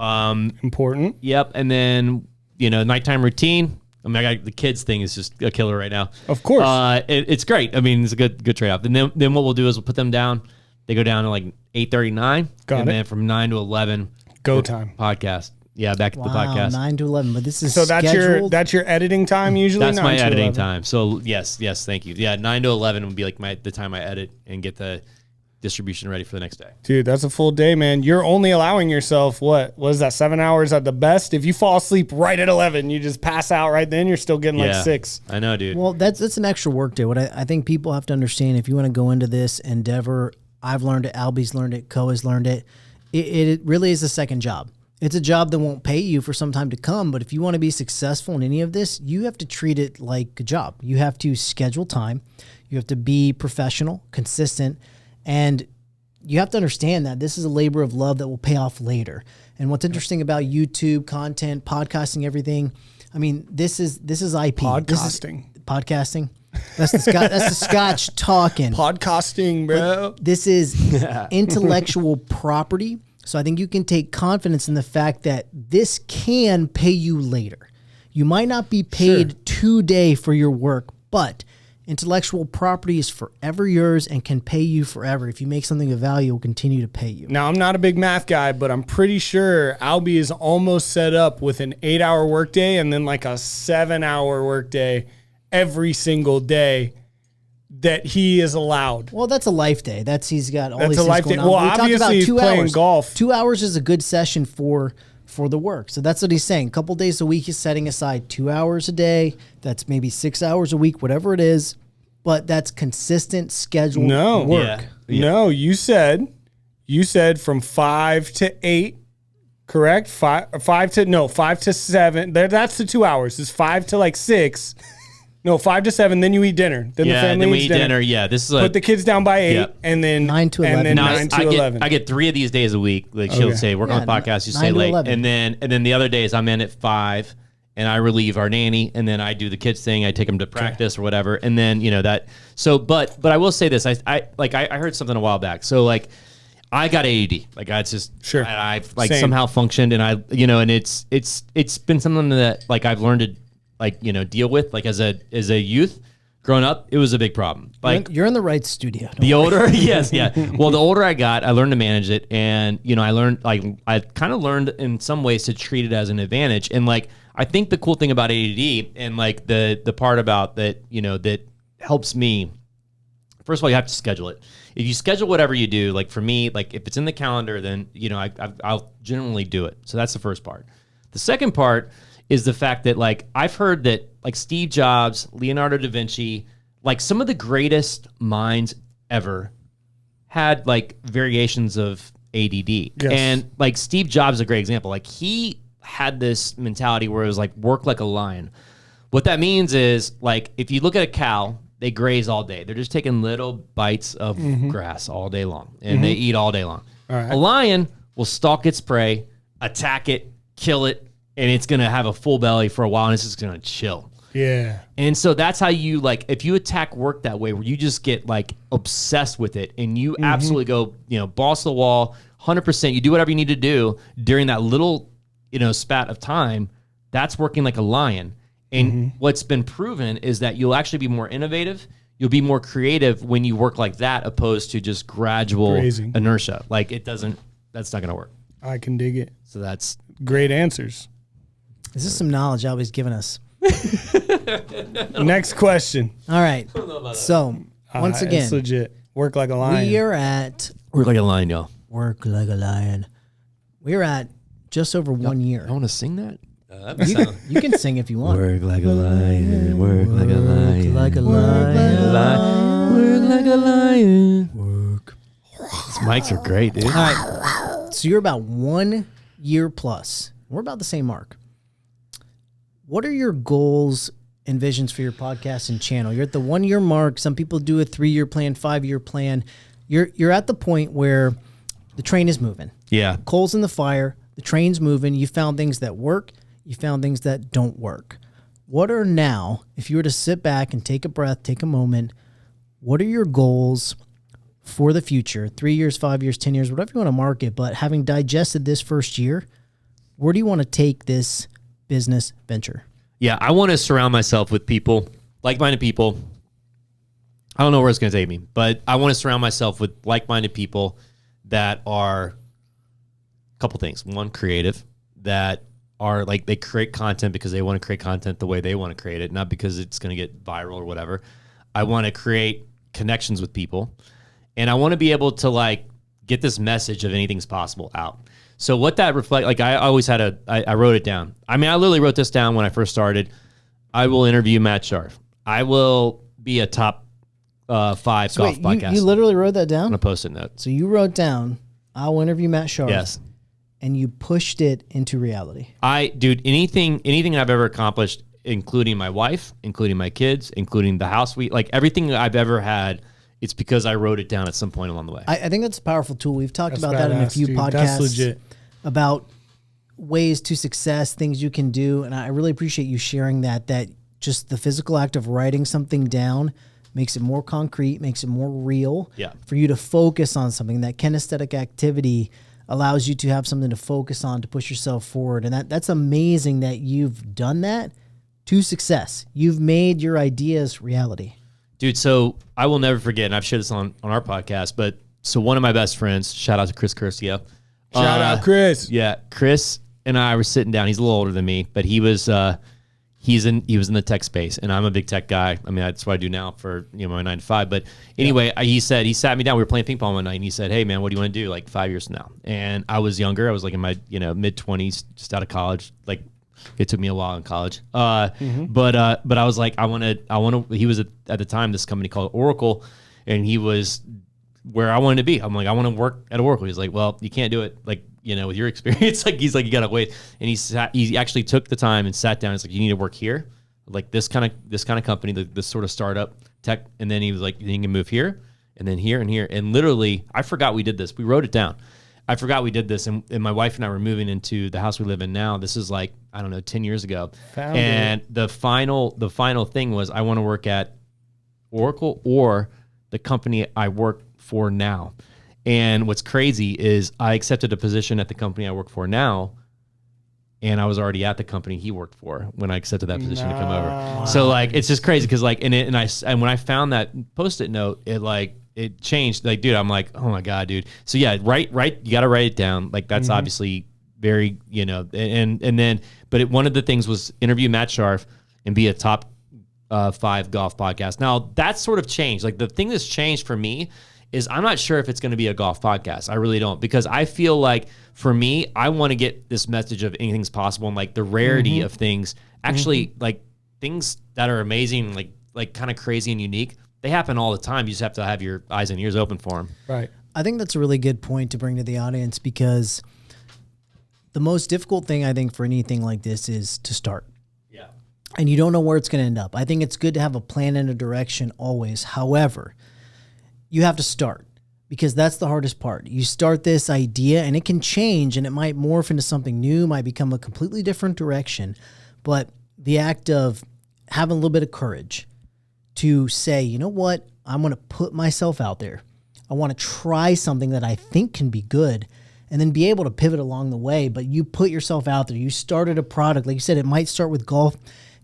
Important. Yep. And then, nighttime routine. I mean, the kids thing is just a killer right now. Of course. It's great. I mean, it's a good trade-off. And then what we'll do is we'll put them down. They go down to like 8:39. And then from 9 to 11. Go time. Podcast. Yeah, back to the podcast. 9 to 11. But this is so scheduled. that's your editing time usually? That's my editing time. So yes, thank you. Yeah, 9 to 11 would be like the time I edit and get the distribution ready for the next day. Dude, that's a full day, man. You're only allowing yourself, what is that, 7 hours at the best? If you fall asleep right at 11, you just pass out right then, you're still getting like 6. I know, dude. Well, that's an extra work day. What I think people have to understand, if you want to go into this endeavor, I've learned it, Albi's learned it, Co has learned it, it really is a second job. It's a job that won't pay you for some time to come, but if you want to be successful in any of this, you have to treat it like a job. You have to schedule time. You have to be professional, consistent, and you have to understand that this is a labor of love that will pay off later. And what's interesting about YouTube content, podcasting, everything, I mean, this is IP. Podcasting. podcasting. That's the Scotch talking. Podcasting, bro. But this is intellectual property. So I think you can take confidence in the fact that this can pay you later. You might not be paid today for your work, but intellectual property is forever yours and can pay you forever. If you make something of value, it will continue to pay you. Now, I'm not a big math guy, but I'm pretty sure Albi is almost set up with an 8-hour workday and then like a 7-hour workday every single day that he is allowed. Well, that's a life day. He's got all That's these a things life going day. on. Well, We talked obviously about he's 2 playing hours. golf. 2 hours is a good session for the work. So that's what he's saying. A couple days a week, he's setting aside 2 hours a day. That's maybe 6 hours a week, whatever it is. But that's consistent scheduled work. No, you said from 5 to 8, correct? 5 to 7. That's the 2 hours. It's 5 to like 6. No, 5 to 7. Then you eat dinner. Then the family then we eats eat dinner. Yeah, this is put the kids down by 8, and then 9 to 11. And then No, 9 to 11. I get 3 of these days a week. Like she'll say, work on the podcast, you 9 stay to late. 11. And then the other days I'm in at 5 and I relieve our nanny and then I do the kids thing. I take them to practice or whatever. And then, that. So, but I will say this. I heard something a while back. So like I got ADD. Like it's just, Sure. I've like Same. somehow functioned and and it's been something that like I've learned to deal with like as a youth. Growing up, it was a big problem. Like You're in the right studio. the older, yes, yeah. Well, the older I got, I learned to manage it, and I learned I kind of learned in some ways to treat it as an advantage. And like I think the cool thing about ADD and like the part about that that helps me. First of all, you have to schedule it. If you schedule whatever you do, like for me, like if it's in the calendar, then I'll generally do it. So that's the first part. The second part is the fact that like I've heard that like Steve Jobs, Leonardo da Vinci, like some of the greatest minds ever had like variations of ADD. Yes. And like Steve Jobs is a great example. Like he had this mentality where it was like work like a lion. What that means is like if you look at a cow, they graze all day. They're just taking little bites of grass all day long and they eat all day long. All right. A lion will stalk its prey, attack it, kill it, and it's going to have a full belly for a while and it's just going to chill. Yeah. And so that's how you like, if you attack work that way, where you just get like obsessed with it and you absolutely go, balls to the wall, 100%, you do whatever you need to do during that little, spat of time, that's working like a lion. And what's been proven is that you'll actually be more innovative. You'll be more creative when you work like that, opposed to just gradual inertia. Like that's not going to work. I can dig it. So that's Great answers. This is some knowledge Albi's given us. Next question. All right. So once again, It's legit. Work like a lion. we are at work like a lion, y'all. Work Like a Lion. We're at just over 1 year. I want to sing that. You can sing if you want. Work like a lion, work like a lion, Like a lion. work like a lion. Work. These mics are great, dude. All right. So you're about 1 year plus. We're about the same mark. What are your goals and visions for your podcast and channel? You're at the 1 year mark. Some people do a 3-year plan, 5-year plan. You're at the point where the train is moving. Yeah. Coals in the fire. The train's moving. You found things that work. You found things that don't work. What are now, if you were to sit back and take a breath, take a moment, what are your goals for the future? 3 years, 5 years, 10 years, whatever you want to mark it. But having digested this first year, where do you want to take this business venture? Yeah, I want to surround myself with people, like-minded people. I don't know where it's going to take me, but I want to surround myself with like-minded people that are a couple things. One, creative, that are like they create content because they want to create content the way they want to create it, not because it's going to get viral or whatever. I want to create connections with people, and I want to be able to like get this message of anything's possible out. So what that reflect, like I always had I wrote it down. I mean, I literally wrote this down when I first started. I will interview Matt Scharf. I will be a top 5 golf podcast. You literally wrote that down? On a Post-it note. So you wrote down, I'll interview Matt Scharf. Yes. And you pushed it into reality. Dude, anything I've ever accomplished, including my wife, including my kids, including the house like everything I've ever had, it's because I wrote it down at some point along the way. I think that's a powerful tool. We've talked That's about that in a badass, few dude. podcasts. That's legit. About ways to success, things you can do. And I really appreciate you sharing that just the physical act of writing something down makes it more concrete, makes it more real. Yeah. For you to focus on something, that kinesthetic activity allows you to have something to focus on, to push yourself forward. And that's amazing that you've done that to success. You've made your ideas reality. Dude, so I will never forget, and I've shared this on our podcast, but so one of my best friends, shout out to Chris Curcio. Shout out Chris. Yeah, Chris and I were sitting down. He's a little older than me, but he was he was in the tech space, and I'm a big tech guy. I mean, that's what I do now for my 9 to 5. But anyway, he sat me down. We were playing ping pong one night, and he said, "Hey, man, what do you want to do like 5 years from now?" And I was younger. I was like in my mid 20s, just out of college. Like it took me a while in college. But I was like, I want to. He was at the time this company called Oracle, and he was where I wanted to be. I'm like, I want to work at Oracle. He's like, well, you can't do it like with your experience. Like he's like, you gotta wait. And he actually took the time and sat down. He's like, you need to work here, like this kind of company, this sort of startup tech. And then he was like, you can move here, and then here and here. And literally, I forgot we did this. We wrote it down. I forgot we did this, and my wife and I were moving into the house we live in now. This is like, I don't know, 10 years ago. And the final thing was, I want to work at Oracle or the company I work for now. And what's crazy is I accepted a position at the company I work for now, and I was already at the company he worked for when I accepted that position to come over. Wow. So like, it's just crazy because like, and when I found that Post-it note, it changed. Like, dude, I'm like, oh my God, dude. So yeah, write. You got to write it down. Like that's obviously very, and then, but one of the things was interview Matt Scharf and be a top 5 golf podcast. Now that's sort of changed. Like the thing that's changed for me is I'm not sure if it's going to be a golf podcast. I really don't, because I feel like for me, I want to get this message of anything's possible and like the rarity of things. Actually, like things that are amazing, like kind of crazy and unique, they happen all the time. You just have to have your eyes and ears open for them. Right. I think that's a really good point to bring to the audience, because the most difficult thing I think for anything like this is to start. Yeah. And you don't know where it's going to end up. I think it's good to have a plan and a direction always. However, you have to start, because that's the hardest part. You start this idea and it can change, and it might morph into something new, might become a completely different direction. But the act of having a little bit of courage to say, you know what, I'm going to put myself out there. I want to try something that I think can be good, and then be able to pivot along the way. But you put yourself out there. You started a product. Like you said, it might start with golf.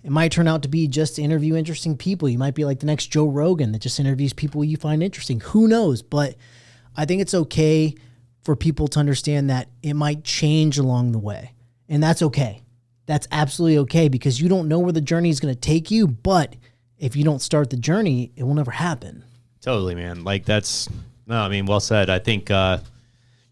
It might turn out to be just to interview interesting people. You might be like the next Joe Rogan that just interviews people you find interesting. Who knows? But I think it's okay for people to understand that it might change along the way. And that's okay. That's absolutely okay, because you don't know where the journey is going to take you. But if you don't start the journey, it will never happen. Totally, man. Like well said. I think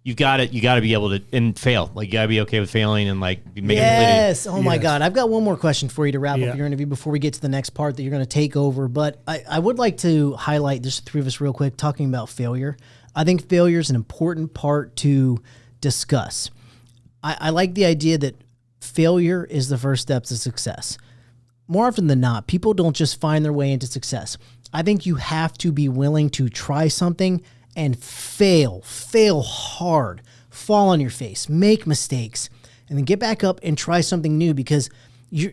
you got to be able to fail. Like you got to be okay with failing and like make it. Yes. Oh my God. I've got one more question for you to wrap up your interview before we get to the next part that you're going to take over. But I would like to highlight just the three of us real quick talking about failure. I think failure is an important part to discuss. I like the idea that failure is the first step to success. More often than not, people don't just find their way into success. I think you have to be willing to try something and fail hard, fall on your face, make mistakes, and then get back up and try something new. Because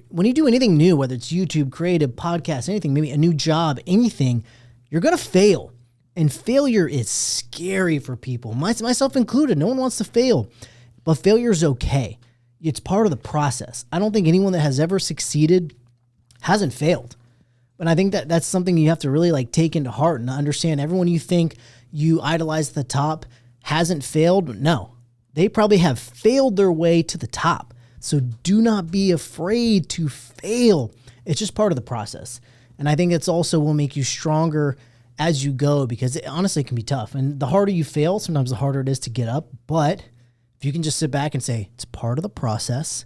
when you do anything new, whether it's YouTube, creative, podcast, anything, maybe a new job, anything, you're going to fail. And failure is scary for people, myself included. No one wants to fail, but failure is okay. It's part of the process. I don't think anyone that has ever succeeded hasn't failed. But I think that's something you have to really like take into heart and understand. Everyone you think you idolize at the top hasn't failed. No, they probably have failed their way to the top. So do not be afraid to fail. It's just part of the process. And I think it's also will make you stronger as you go, because it honestly can be tough. And the harder you fail, sometimes the harder it is to get up. But if you can just sit back and say, it's part of the process.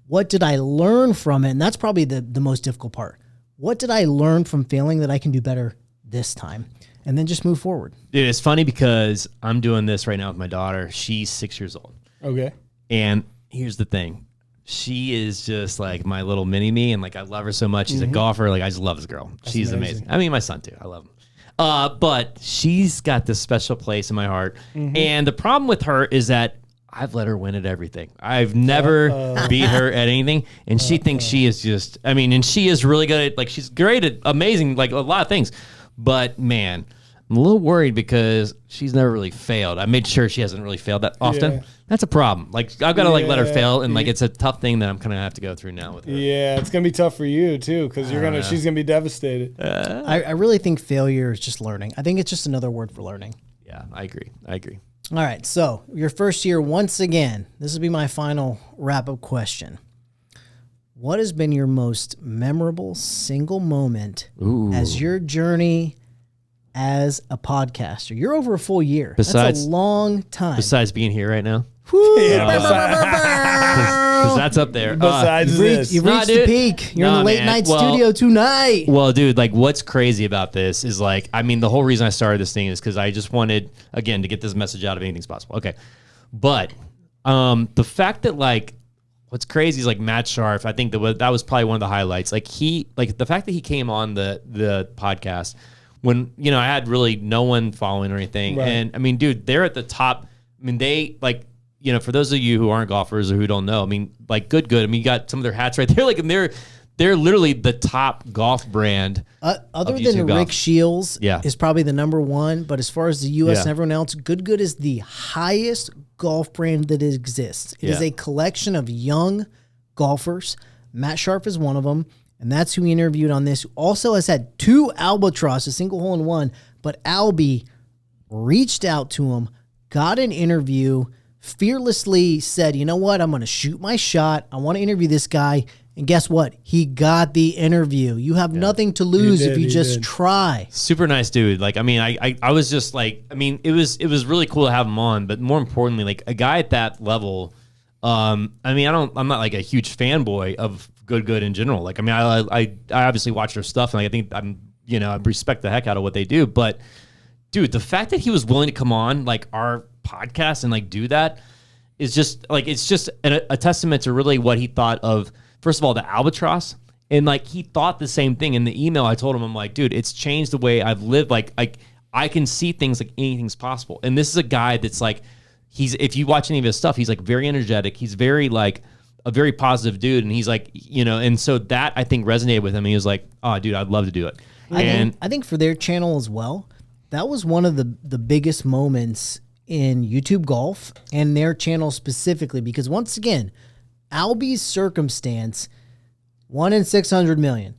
What did I learn from it? And that's probably the most difficult part. What did I learn from failing that I can do better this time? And then just move forward. Dude, it's funny because I'm doing this right now with my daughter. She's 6 years old. Okay. And here's the thing. She is just like my little mini me, and like I love her so much. She's a golfer. Like I just love this girl. She's amazing. I mean, my son too. I love him. But she's got this special place in my heart. And the problem with her is that I've let her win at everything. I've never beat her at anything, and she thinks she is just. I mean, and she is really good at like she's great at amazing like a lot of things, but man, I'm a little worried because she's never really failed. I made sure she hasn't really failed that often. Yeah. That's a problem. Like I've got to like let her fail, and like it's a tough thing that I'm gonna have to go through now with her. Yeah, it's gonna be tough for you too because she's gonna be devastated. I really think failure is just learning. I think it's just another word for learning. Yeah, I agree. All right, so your first year, once again, this will be my final wrap-up question. What has been your most memorable single moment as your journey as a podcaster? You're over a full year. That's a long time. Besides being here right now. Yeah, Because that's up there. Besides this. you've reached the peak. You're in the late night studio tonight. Well, dude, like what's crazy about this is like, I mean, the whole reason I started this thing is because I just wanted, again, to get this message out of anything's possible. Okay. But the fact that like, what's crazy is like Matt Sharf, I think that was probably one of the highlights. Like the fact that he came on the podcast when, you know, I had really no one following or anything. Right. And I mean, dude, they're at the top. I mean, they like, you know, for those of you who aren't golfers or who don't know, I mean, like good. I mean, you got some of their hats right there. Like, and they're literally the top golf brand. Other than Rick Shields is probably the number one. But as far as the U.S. and everyone else, Good is the highest golf brand that exists. It is a collection of young golfers. Matt Sharf is one of them. And that's who we interviewed on this. Also has had 2 Albatross, a single hole in one. But Albi reached out to him, got an interview, fearlessly said, you know what, I'm going to shoot my shot. I want to interview this guy. And guess what? He got the interview. You have nothing to lose if you just try. Super nice dude. Like, I mean, I was just like, I mean, it was really cool to have him on, but more importantly, like a guy at that level, I mean, I'm not like a huge fanboy of Good in general. Like, I mean, I obviously watch their stuff and I think I respect the heck out of what they do, but dude, the fact that he was willing to come on like our podcast and like do that is just like, it's just a testament to really what he thought of, first of all, the Albatross. And like, he thought the same thing in the email. I told him, I'm like, dude, it's changed the way I've lived. Like I can see things like anything's possible. And this is a guy that's like, if you watch any of his stuff, he's like very energetic. He's very like a very positive dude. And he's like, you know, and so that I think resonated with him. He was like, oh dude, I'd love to do it. I think for their channel as well, that was one of the biggest moments in YouTube golf and their channel specifically, because once again, Albi's circumstance, 1 in 600 million.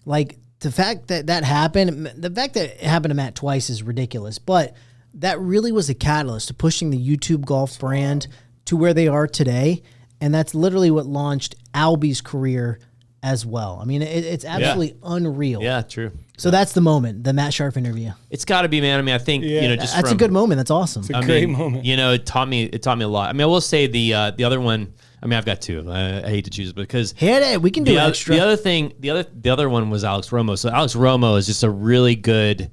Like the fact that happened, the fact that it happened to Matt twice is ridiculous, but that really was a catalyst to pushing the YouTube golf brand to where they are today. And that's literally what launched Albi's career as well. I mean, it's absolutely unreal. Yeah, true. So that's the moment, the Matt Sharf interview. It's got to be, man. I mean, I think you know, just that's a good moment. That's awesome. It's a great moment. You know, it taught me a lot. I mean, I will say the other one. I mean, I've got 2. I hate to choose because hit it. We can do extra. The other one was Alex Romo. So Alex Romo is just a really good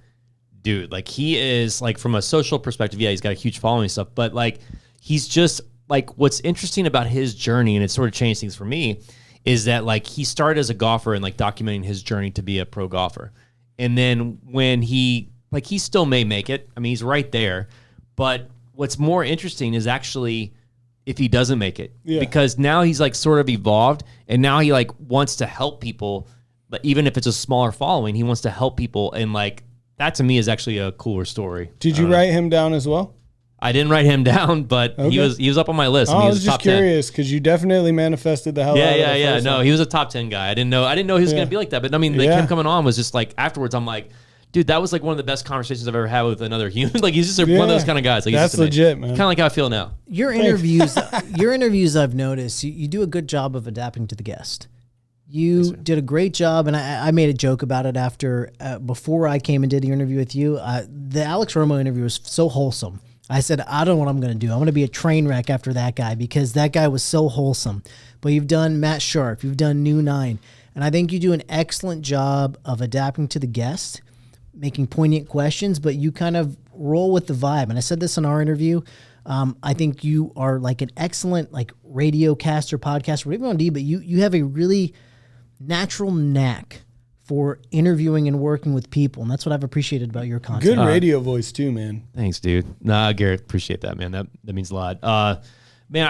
dude. Like he is like from a social perspective. Yeah, he's got a huge following and stuff. But like he's just like what's interesting about his journey, and it sort of changed things for me, is that like he started as a golfer and like documenting his journey to be a pro golfer. And then when he still may make it. I mean, he's right there. But what's more interesting is actually if he doesn't make it, because now he's like sort of evolved, and now he like wants to help people, but even if it's a smaller following, he wants to help people. And like that to me is actually a cooler story. Did you write him down as well? I didn't write him down, but he was up on my list. I was just curious because you definitely manifested the hell out of it. Yeah. No, he was a top 10 guy. I didn't know he was going to be like that. But I mean, like him coming on was just like afterwards. I'm like, dude, that was like one of the best conversations I've ever had with another human. Like he's just one of those kind of guys. Like, that's legit, man. Kind of like how I feel now. Your interviews, I've noticed you do a good job of adapting to the guest. You did a great job, and I made a joke about it before I came and did the interview with you. The Alex Romo interview was so wholesome. I said, I don't know what I'm going to do. I'm going to be a train wreck after that guy because that guy was so wholesome. But you've done Matt Sharf, you've done New 9, and I think you do an excellent job of adapting to the guest, making poignant questions, but you kind of roll with the vibe. And I said this in our interview. I think you are like an excellent like radio caster, podcaster, whatever you want to do, but you have a really natural knack for interviewing and working with people, and that's what I've appreciated about your content. Good radio voice too, man. Thanks, dude. Nah, Garrett, appreciate that, man. That means a lot. Man,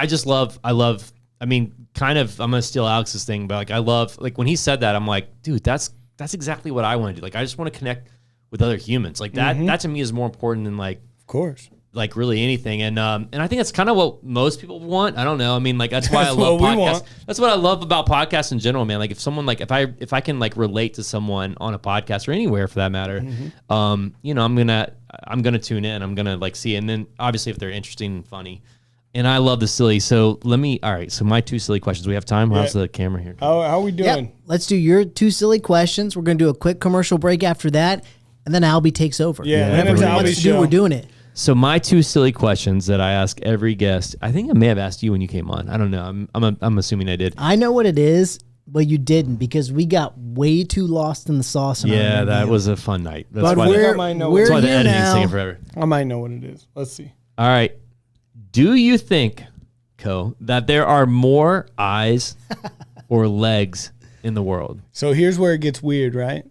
I love. I mean, kind of. I'm gonna steal Alex's thing, but like, I love like when he said that. I'm like, dude, that's exactly what I want to do. Like, I just want to connect with other humans. Like that. That to me is more important than like, of course, like really anything. And I think that's kind of what most people want. I don't know. I mean, like that's why I love podcasts. That's what I love about podcasts in general, man. Like if someone like if I can like relate to someone on a podcast or anywhere for that matter, you know, I'm gonna tune in. I'm gonna like see, and then obviously if they're interesting and funny. And I love the silly. So all right. So my 2 silly questions. We have time. How's the camera here? How are we doing? Yep. Let's do your 2 silly questions. We're going to do a quick commercial break after that. And then Albi takes over. Yeah. Whatever It's he wants Albi's to do, show. we're doing it. So my 2 silly questions that I ask every guest. I think I may have asked you when you came on. I don't know. I'm assuming I did. I know what it is, but you didn't because we got way too lost in the sauce. Yeah, that was a fun night. That's But why we're that's why the here editing's now. taking forever. I might know what it is. Let's see. All right. Do you think, Co, that there are more eyes or legs in the world? So here's where it gets weird, right?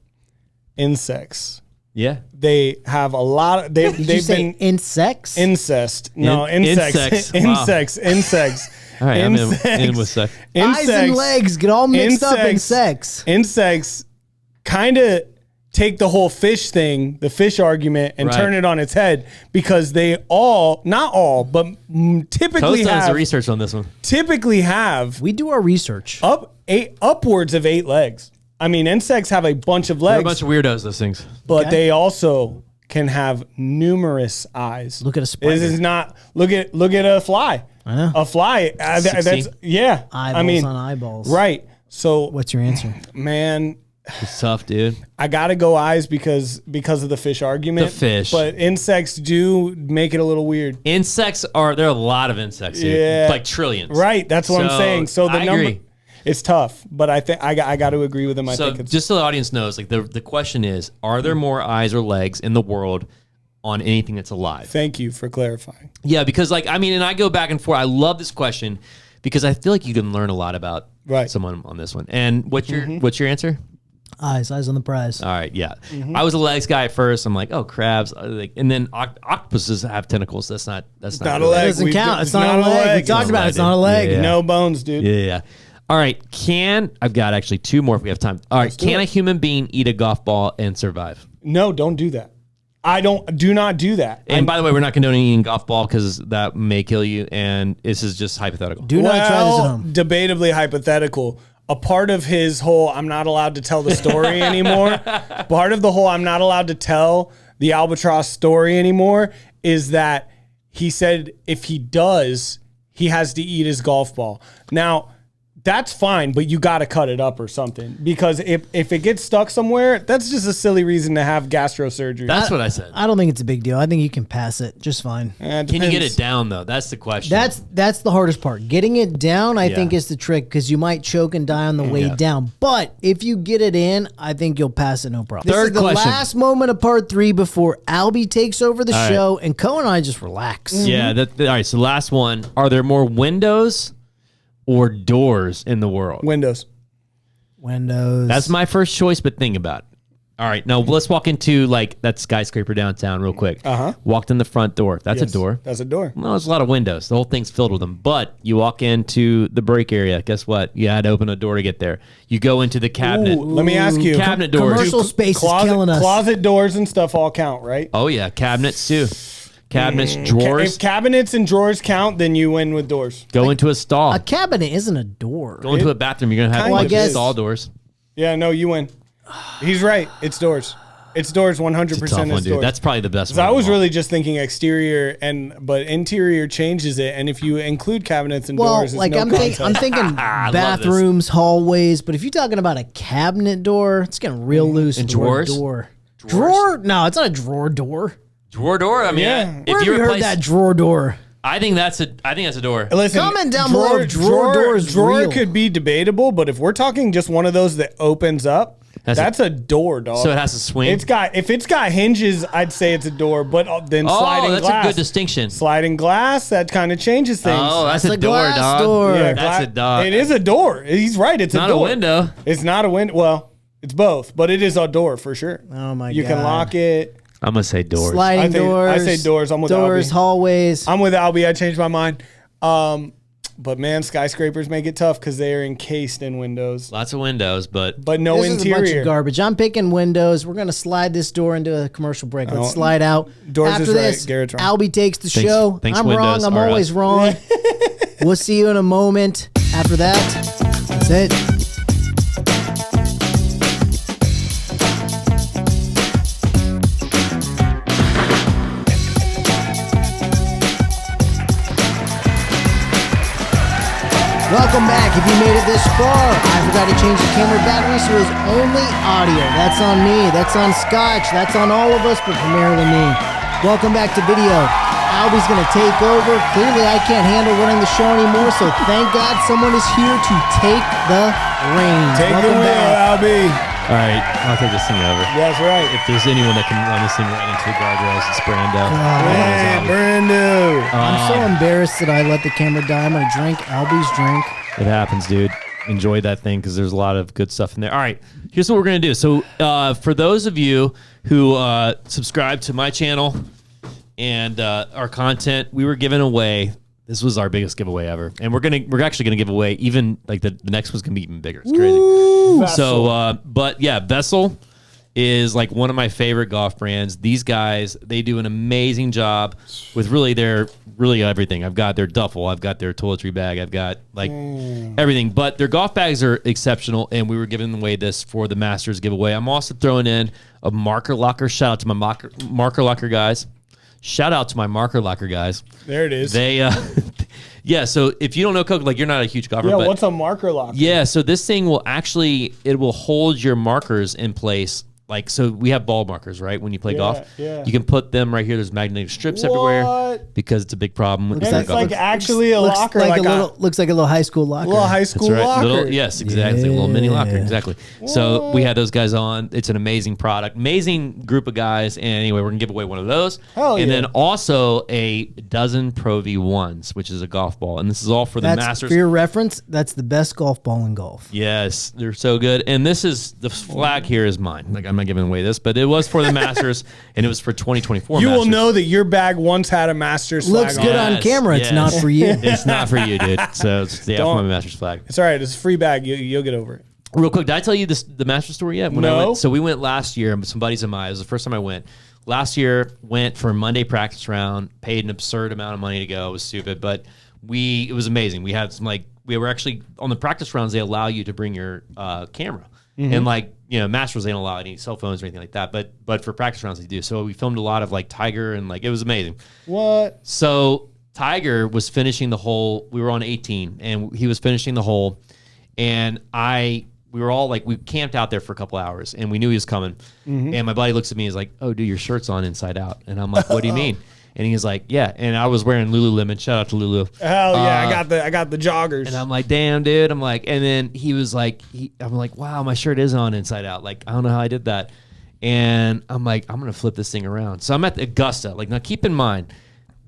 Insects. Yeah. They have a lot of Did you they've say been insects? incest. No, insects. Insects. Wow. Insects. All right. I'm in with sex. Eyes and legs get all mixed up in Insects. sex. Insects kind of take the whole fish thing, the fish argument, and Right. turn it on its head because they all, not all, but typically Coast does the have, research on this one. We do our research. upwards of 8 legs. I mean, insects have a bunch of They're a legs, bunch of weirdos, those things. but Okay. they also can have numerous eyes. Look at a spider. This is not look at a fly. I know. A fly. That's 60? yeah. Eyeballs I mean, on eyeballs. right. So, What's your answer? man, It's tough, dude. I gotta go eyes because of the fish argument. The fish. But insects do make it a little weird. Insects there are a lot of insects, dude. Yeah. Like trillions. Right. That's what I'm saying. So the I number, agree. it's tough. But I think I got to agree with him. I So think it's just so the audience knows, like the question is, are there more eyes or legs in the world on anything that's alive? Thank you for clarifying. Yeah, because like I mean, and I go back and forth. I love this question because I feel like you can learn a lot about Right. someone on this one. And what's your answer? Eyes on the prize. All right, yeah. I was a legs guy at first. I'm like, oh, crabs, and then octopuses have tentacles. That's not not a really- leg. That doesn't We- count. It's it's not a not a leg. We leg. talked about it. It's not a leg. Yeah. No bones, dude. Yeah. All right. I've got actually 2 more if we have time. All right. do Can it. a human being eat a golf ball and survive? No, don't do that. Do not do that. And by the way, we're not condoning eating golf ball because that may kill you. And this is just hypothetical. Do not try this at home. Debatably hypothetical. A part of his whole I'm not allowed to tell the story anymore, part of the whole I'm not allowed to tell the Albatross story anymore is that he said if he does, he has to eat his golf ball. Now, that's fine, but you got to cut it up or something because if it gets stuck somewhere, that's just a silly reason to have gastrosurgery. That's what I said. I don't think it's a big deal. I think you can pass it just fine. It Can you get depends. it down though? That's the question. That's the hardest part. Getting it down, I think, is the trick because you might choke and die on the way Yeah. down. But if you get it in, I think you'll pass it no problem. This Third is the question. last moment of part 3 before Albi takes over the All right. show, and Co and I just relax. Yeah. All right. So last one. Are there more windows or doors in the world? Windows. Windows. That's my first choice, but think about it. All right, now let's walk into like that skyscraper downtown real quick. Walked in the front door. That's Yes, a door. That's a door. Well, there's a lot of windows. The whole thing's filled with them. But you walk into the break area. Guess what? You had to open a door to get there. You go into the cabinet. Ooh, let me ask you. Cabinet doors. Commercial space is killing us. Closet doors and stuff all count, right? Oh yeah, cabinets too. Cabinets, drawers. If cabinets and drawers count, then you win with doors. Go into a stall. A cabinet isn't a door. Go into a bathroom. You're gonna have a Kind bunch of of is. stall doors. Yeah, no, you win. He's right. It's doors. It's doors. 100% It's a tough is one, dude. doors. That's probably the best So one. I of was them all. really just thinking exterior, but interior changes it. And if you include cabinets and Well, doors, it's like no I'm contest. thinking love this. bathrooms, hallways, but if you're talking about a cabinet door, it's getting real loose. And with the word drawers? Door. Drawer? No, it's not a drawer door. drawer door. I mean, Yeah. Where if have you you heard replace, that drawer door? I think that's a door. Listen, Comment down below if drawer door is drawer real. could be debatable, but if we're talking just one of those that opens up, that's a door, dog. So it has to swing. If it's got hinges, I'd say it's a door, but then sliding that's glass. a good distinction. Sliding glass, that kind of changes things. Oh, that's That's a a door, glass dog. door. Yeah, That's a dog. It is a door. He's right. It's Not a a door. window. It's not a window. Well, it's both, but it is a door for sure. Oh my You god. can lock it. I'm gonna say doors. Sliding I doors. say doors. I'm with doors, Albi. hallways. I'm with Albi. I changed my mind. But man, skyscrapers make it tough because they are encased in windows. Lots of windows, but no this interior. Is a bunch of garbage. I'm picking windows. We're gonna slide this door into a commercial break. Let's slide out. Doors After is this, right. Garrett's wrong. Albie takes the show. Thanks, I'm windows. wrong. I'm All right. always wrong. We'll see you in a moment. After that, that's it. Welcome back. If you made it this far, I forgot to change the camera battery, so it was only audio. That's on me. That's on Scotch. That's on all of us, but primarily me. Welcome back to video. Albie's going to take over. Clearly, I can't handle running the show anymore, so thank God someone is here to take the reins. Take the Welcome wheel, back. Albie. all right, I'll take this thing over. That's right. If there's anyone that can run this thing right into the guardrails, it's Brando. Hey, Brando. I'm so embarrassed that I let the camera die. I'm going to drink Albie's drink. It happens, dude. Enjoy that thing because there's a lot of good stuff in there. All right, here's what we're going to do. So for those of you who subscribe to my channel and our content, we were giving away, this was our biggest giveaway ever. And we're actually going to give away even, like the next one's going to be even bigger. It's crazy. Vessel. So, but yeah, Vessel is like one of my favorite golf brands. These guys, they do an amazing job with really everything. I've got their duffel, I've got their toiletry bag, I've got like everything. But their golf bags are exceptional, and we were giving away this for the Masters giveaway. I'm also throwing in a marker locker. Shout out to my marker locker guys. Shout out to my marker locker guys. There it is. They, yeah. So if you don't know Coke, like you're not a huge golfer. Yeah, but what's a marker locker? yeah, so this thing will actually, it will hold your markers in place. Like, so we have ball markers, right? When you play golf, yeah. you can put them right here. There's magnetic strips everywhere What? because it's a big problem. With And it's like actually a Looks locker, like, like looks like a little high school locker. little high school That's right. locker. Little, yes, exactly. It's like a little mini locker. Yeah. Exactly. So we had those guys on. It's an amazing product, amazing group of guys. And anyway, we're gonna give away one of those. Hell and yeah. then also a dozen Pro V1s, which is a golf ball. And this is all for the That's, Masters. for your reference, that's the best golf ball in golf. Yes, they're so good. And this is, the flag here is mine. Like, I'm not giving away this, but it was for the Masters, and it was for 2024 You Masters. will know that your bag once had a Masters flag Looks on good it. on Yes, camera. It's yes. not for you. It's not for you, dude. So it's the Don't- my Masters flag. It's all right. It's a free bag. You'll get over it. Real quick, did I tell you the Masters story yet? When I No. went, so we went last year with some buddies of mine. It was the first time I went. Last year, went for Monday practice round, paid an absurd amount of money to go. It was stupid, but it was amazing. We had some, like, we were actually, on the practice rounds, they allow you to bring your camera. And like, you know, Masters, they don't allow any cell phones or anything like that. But for practice rounds, they do. So we filmed a lot of like Tiger, and like, it was amazing. What? So Tiger was finishing the hole. We were on 18, and he was finishing the hole. And we were all like, we camped out there for a couple hours, and we knew he was coming. And my buddy looks at me, he's like, "Oh, dude, your shirt's on inside out." And I'm like, "What do you mean?" And he's like, "Yeah." And I was wearing Lululemon. Shout out to Lulu. Hell yeah! I got the joggers. And I'm like, "Damn, dude." I'm like, and then he was like, I'm like, "Wow, my shirt is on inside out." Like, I don't know how I did that. And I'm like, I'm gonna flip this thing around. So I'm at the Augusta. Like, now keep in mind,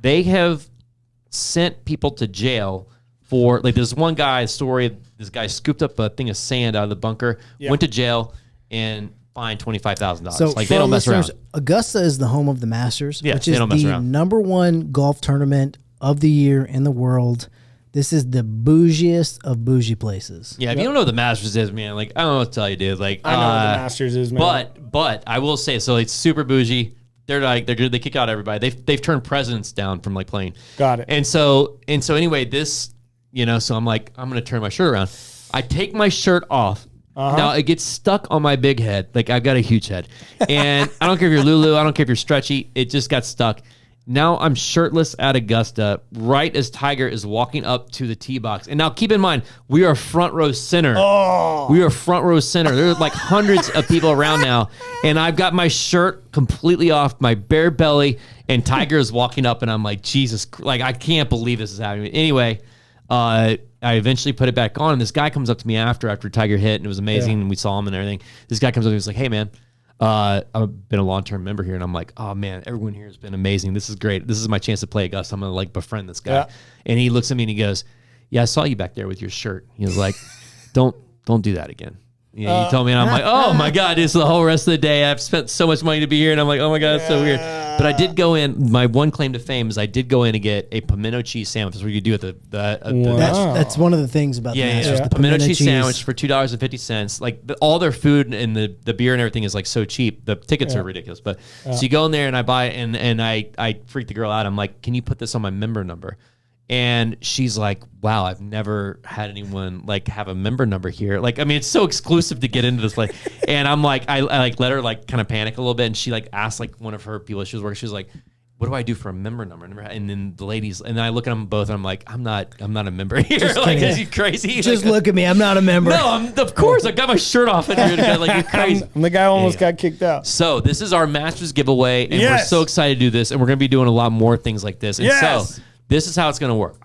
they have sent people to jail for, like, there's one guy story. This guy scooped up a thing of sand out of the bunker, went to jail, and fined $25,000. So like, for they our don't mess around. listeners, Augusta is the home of the Masters, Yeah, which they is don't mess the around. #1 golf tournament of the year in the world. This is the bougiest of bougie places. Yeah, if you don't know what the Masters is, man, like, I don't know what to tell you, dude. Like, I know what the Masters is, man. But I will say, so it's super bougie. They're like, they're good. They kick out everybody. They've turned presidents down from like playing. Got it. And so anyway, this, you know, so I'm like, I'm gonna turn my shirt around. I take my shirt off. Now it gets stuck on my big head. Like, I've got a huge head, and I don't care if you're Lulu. I don't care if you're stretchy. It just got stuck. Now I'm shirtless at Augusta, right as Tiger is walking up to the tee box. And now keep in mind, we are front row center. Oh. We are front row center. There's like hundreds of people around now. And I've got my shirt completely off, my bare belly, and Tiger is walking up, and I'm like, Jesus, like, I can't believe this is happening. Anyway, I eventually put it back on, and this guy comes up to me after Tiger hit, and it was amazing, and we saw him and everything. This guy comes up and he's like, "Hey, man, I've been a long-term member here," and I'm like, "Oh man, everyone here has been amazing. This is great. This is my chance to play Augusta. I'm gonna like befriend this guy." Yeah. And he looks at me and he goes, "Yeah, I saw you back there with your shirt." He was like, "Don't do that again." You know, he told me, and I'm like, "Oh my God, this is the whole rest of the day. I've spent so much money to be here," and I'm like, "Oh my God, it's so weird." But I did go in. My one claim to fame is I did go in and get a pimento cheese sandwich. That's what you do at the That's one of the things about the Masters. The pimento cheese sandwich for $2.50. Like all their food and the beer and everything is like so cheap. The tickets are ridiculous. But so you go in there and I buy it and I freak the girl out. I'm like, can you put this on my member number? And she's like, wow, I've never had anyone like have a member number here. Like, I mean, it's so exclusive to get into this place. And I'm like, I like let her like kind of panic a little bit. And she like asked like one of her people she was working. She was like, what do I do for a member number? And then the ladies, and then I look at them both and I'm like, I'm not a member here. Like, is you crazy? Just like, look at me. I'm not a member. No, of course. I got my shirt off. And you're like, you're crazy. I'm the guy who almost got kicked out. So this is our Masters giveaway. And we're so excited to do this. And we're going to be doing a lot more things like this. And so this is how it's going to work.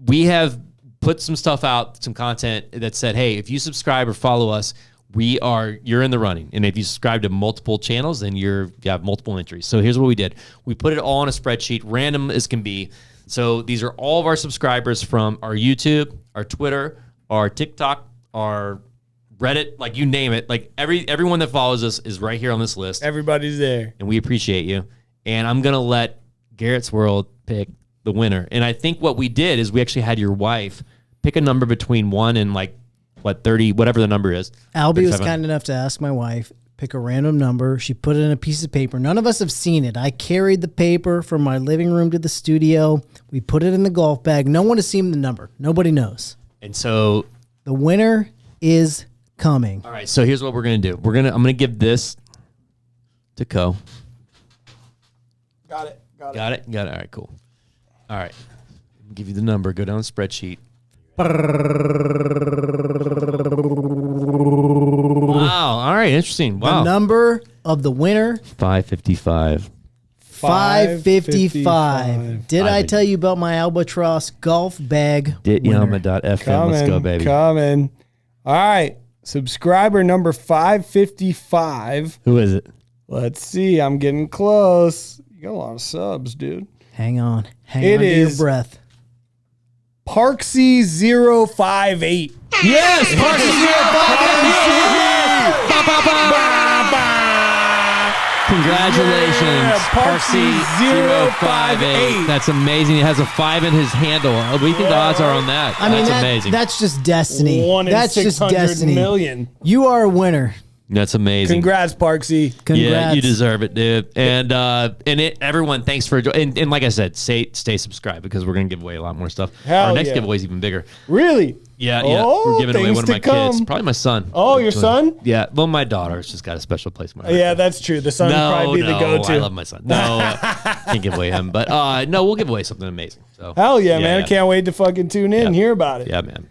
We have put some stuff out, some content that said, hey, if you subscribe or follow us, you're in the running. And if you subscribe to multiple channels, then you have multiple entries. So here's what we did. We put it all on a spreadsheet, random as can be. So these are all of our subscribers from our YouTube, our Twitter, our TikTok, our Reddit, like you name it. Like everyone that follows us is right here on this list. Everybody's there. And we appreciate you. And I'm going to let Garrett's World pick the winner. And I think what we did is we actually had your wife pick a number between 1 and like, 30, whatever the number is. Albie was kind enough to ask my wife, pick a random number. She put it in a piece of paper. None of us have seen it. I carried the paper from my living room to the studio. We put it in the golf bag. No one has seen the number. Nobody knows. And so the winner is coming. All right. So here's what we're going to do. I'm going to give this to Co. Got it. All right, cool. All right. I'll give you the number. Go down the spreadsheet. Wow. All right. Interesting. Wow. The number of the winner. 555. 555. Did I tell you about my Albatross golf bag? Dityama.fm. Let's go, baby. Coming. All right. Subscriber number 555. Who is it? Let's see. I'm getting close. You got a lot of subs, dude. Hang on. Hang on to your breath. Parksy058. Yes, Parksy058. Congratulations, Parksy058. That's amazing. He has a 5 in his handle. What do you think the odds are on that? I mean, that's amazing. That's just destiny. 1 in that's 600 just destiny. million. You are a winner. That's amazing. Congrats, Parksy. Congrats. Yeah, you deserve it, dude. And everyone, thanks for and like I said, stay subscribed because we're gonna give away a lot more stuff. Our next giveaway is even bigger. Really? Yeah. We're giving away one of my kids, probably my son. Oh, your son? Yeah. Well, my daughter's just got a special place in my heart. Yeah, that's true. The son would probably be the go-to. I love my son. No, can't give away him, but no, we'll give away something amazing. So hell yeah, man! I can't wait to fucking tune in and hear about it. Yeah, man.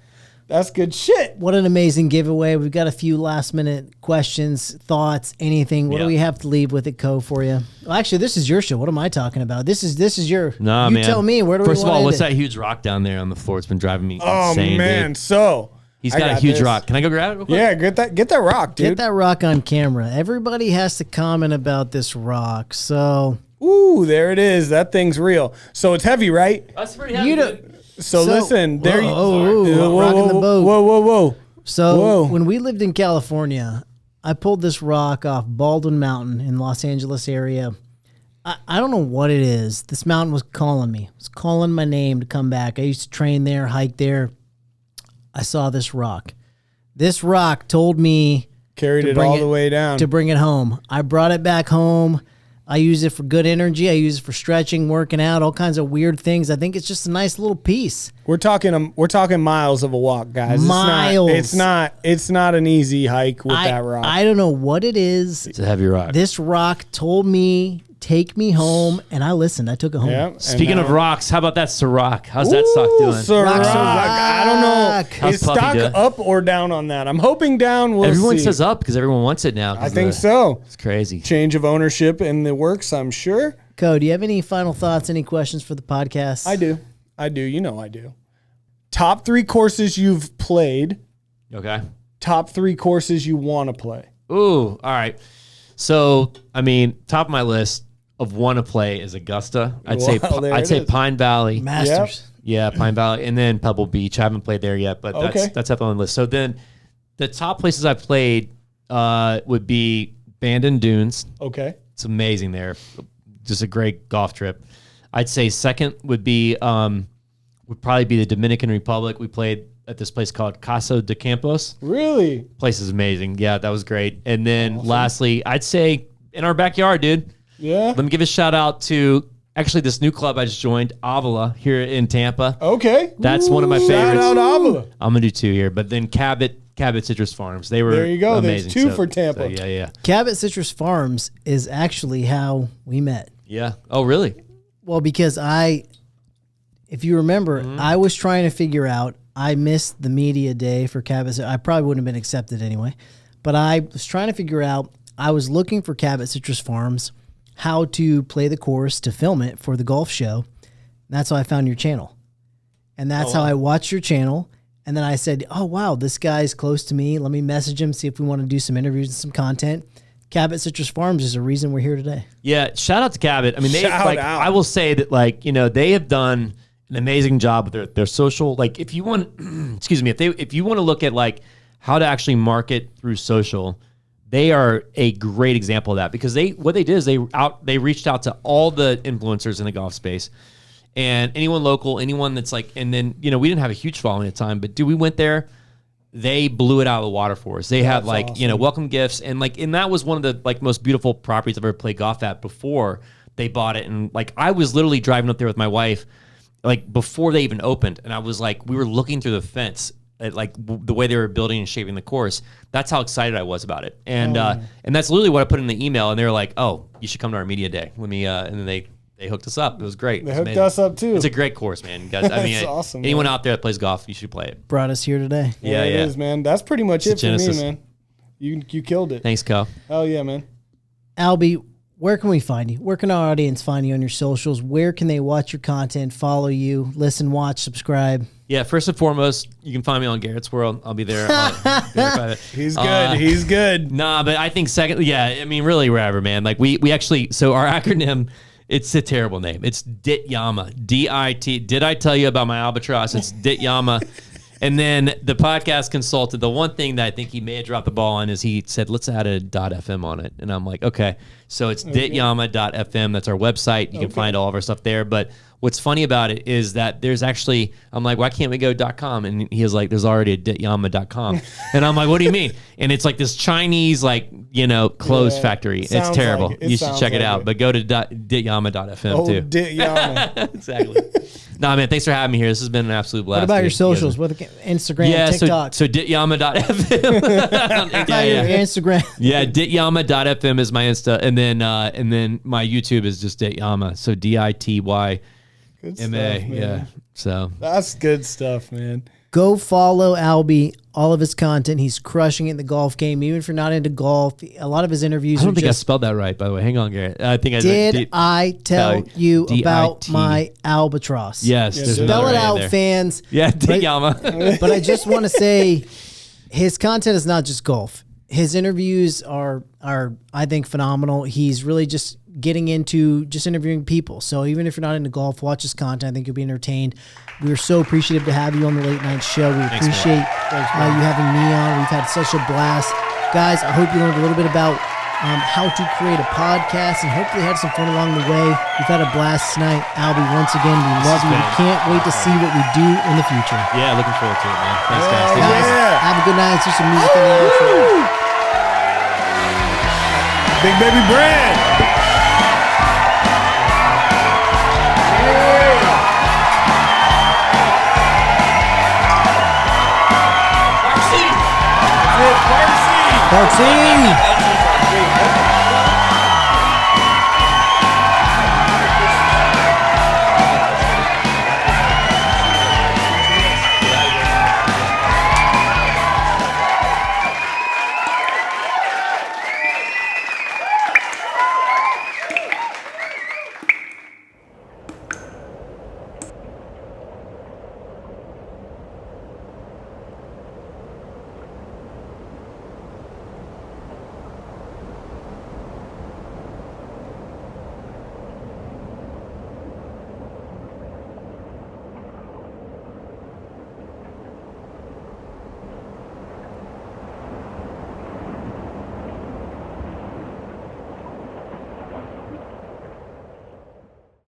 That's good shit. What an amazing giveaway. We've got a few last minute questions, thoughts, anything. What do we have to leave with it, Co, for you? Well, actually, this is your show. What am I talking about? This is your Nah, you man. tell me, where do First we of all, what's it? that huge rock down there on the floor? It's been driving me Oh insane. man, dude. so He's got a huge rock. Can I go grab it real quick? Yeah, get that rock, dude. Get that rock on camera. Everybody has to comment about this rock. So ooh, there it is. That thing's real. So it's heavy, right? That's pretty heavy. So listen, there you rocking the boat. Whoa. So when we lived in California, I pulled this rock off Baldwin Mountain in Los Angeles area. I don't know what it is. This mountain was calling me. It was calling my name to come back. I used to train there, hike there. I saw this rock. This rock told me carried it all the way down to bring it home. I brought it back home. I use it for good energy. I use it for stretching, working out, all kinds of weird things. I think it's just a nice little piece. We're talking miles of a walk, guys. Miles. It's not an easy hike with that rock. I don't know what it is. It's a heavy rock. This rock told me, take me home, and I listened. I took it home. Yeah, Speaking of rocks, how about that Ciroc? How's that stock doing? Ciroc. I don't know. How's Is Puppy stock doing? up or down on that? I'm hoping down. Everyone see. says up because everyone wants it now. I think so. It's crazy. Change of ownership in the works, I'm sure. Co, do you have any final thoughts, any questions for the podcast? I do. You know I do. Top 3 courses you've played. Okay. Top 3 courses you want to play. Ooh, all right. So, I mean, top of my list of want to play is Augusta. I'd say Pine Valley. Masters. Yeah, Pine Valley, and then Pebble Beach. I haven't played there yet, but that's up on the list. So then, the top places I played would be Bandon Dunes. Okay. It's amazing there. Just a great golf trip. I'd say second would probably be the Dominican Republic. We played at this place called Casa de Campos. Really? Place is amazing. Yeah, that was great. And then lastly, I'd say in our backyard, dude. Yeah. Let me give a shout out to actually this new club I just joined, Avila, here in Tampa. Okay. That's one of my favorites. Shout out Avila. I'm gonna do 2 here, but then Cabot Citrus Farms. They were There you go. amazing. There's 2 for Tampa. Yeah. Cabot Citrus Farms is actually how we met. Yeah. Oh, really? Well, because if you remember, I was trying to figure out, I missed the media day for Cabot. I probably wouldn't have been accepted anyway, but I was trying to figure out, I was looking for Cabot Citrus Farms, how to play the course to film it for the golf show. And that's how I found your channel. And that's how I watched your channel. And then I said, oh, wow, this guy's close to me. Let me message him, see if we want to do some interviews and some content. Cabot Citrus Farms is the reason we're here today. Yeah. Shout out to Cabot. I mean, Shout out. I will say that, they have done an amazing job with their social. Like, if you want, excuse me, if you want to look at how to actually market through social, they are a great example of that, because what they did is they reached out to all the influencers in the golf space, and anyone local, anyone that's and then we didn't have a huge following at the time, but dude, we went there. They blew it out of the water for us. They had awesome. Welcome gifts, and that was one of the most beautiful properties I've ever played golf at before they bought it. And I was literally driving up there with my wife, before they even opened, and I was we were looking through the fence at the way they were building and shaping the course. That's how excited I was about it. And and that's literally what I put in the email, and they were like, "Oh, you should come to our media day." Let me and then they hooked us up. It was great. They hooked us up too. It's a great course, man. Guys, I mean, awesome, anyone out there that plays golf, you should play it. Brought us here today. Yeah, it is, man. That's pretty much it for Genesis. me, man. You killed it. Thanks, Kyle. Oh yeah, man. Albie, where can we find you? Where can our audience find you on your socials? Where can they watch your content, follow you, listen, watch, subscribe? Yeah, first and foremost, you can find me on Garrett's World. I'll be there. He's good. He's good. Nah, but I think second, yeah, I mean, really wherever, man. We actually, so our acronym, it's a terrible name. It's DIT-YAMA. D-I-T. Did I tell you about my Albatross? It's DIT-YAMA. And then the podcast consultant, the one thing that I think he may have dropped the ball on is he said, let's add a .fm on it. And I'm like, okay. So it's DIT-YAMA.fm. That's our website. You can find all of our stuff there. But what's funny about it is that there's actually, I'm like, why can't we go .com? And he was like, there's already a DIT-YAMA.com. And I'm like, what do you mean? And it's this Chinese, clothes factory. It's terrible. Like it. You should check it out. But go to DIT-YAMA.fm too. DIT-YAMA. Exactly. Nah, man, thanks for having me here. This has been an absolute blast. What about dude. your socials? What Instagram, TikTok? So DIT-YAMA.fm. Your Instagram. Yeah, DIT-YAMA.fm is my Insta, and then my YouTube is just DIT-YAMA. So DITYMA. Good stuff, man. Yeah. So that's good stuff, man. Go follow Albie. All of his content. He's crushing it in the golf game. Even if you're not into golf, a lot of his interviews I don't are think I just, spelled that right, by the way. Hang on, Garrett. I think I tell you about my Albatross? Yes. Yes, Spell it out, there. fans. Yeah, DIT-YAMA. But I just want to say his content is not just golf. His interviews are I think phenomenal. He's really just getting into just interviewing people. So even if you're not into golf, watch his content. I think you'll be entertained. We are so appreciative to have you on the Late Night Show. We appreciate you having me on. We've had such a blast. Guys, I hope you learned a little bit about how to create a podcast, and hopefully had some fun along the way. We've had a blast tonight. Albie, once again, we love you. We can't wait to see what we do in the future. Yeah, looking forward to it, man. Thanks, guys. Guys, have a good night. Let's do some music in the outro. Big Baby Brand. Park C.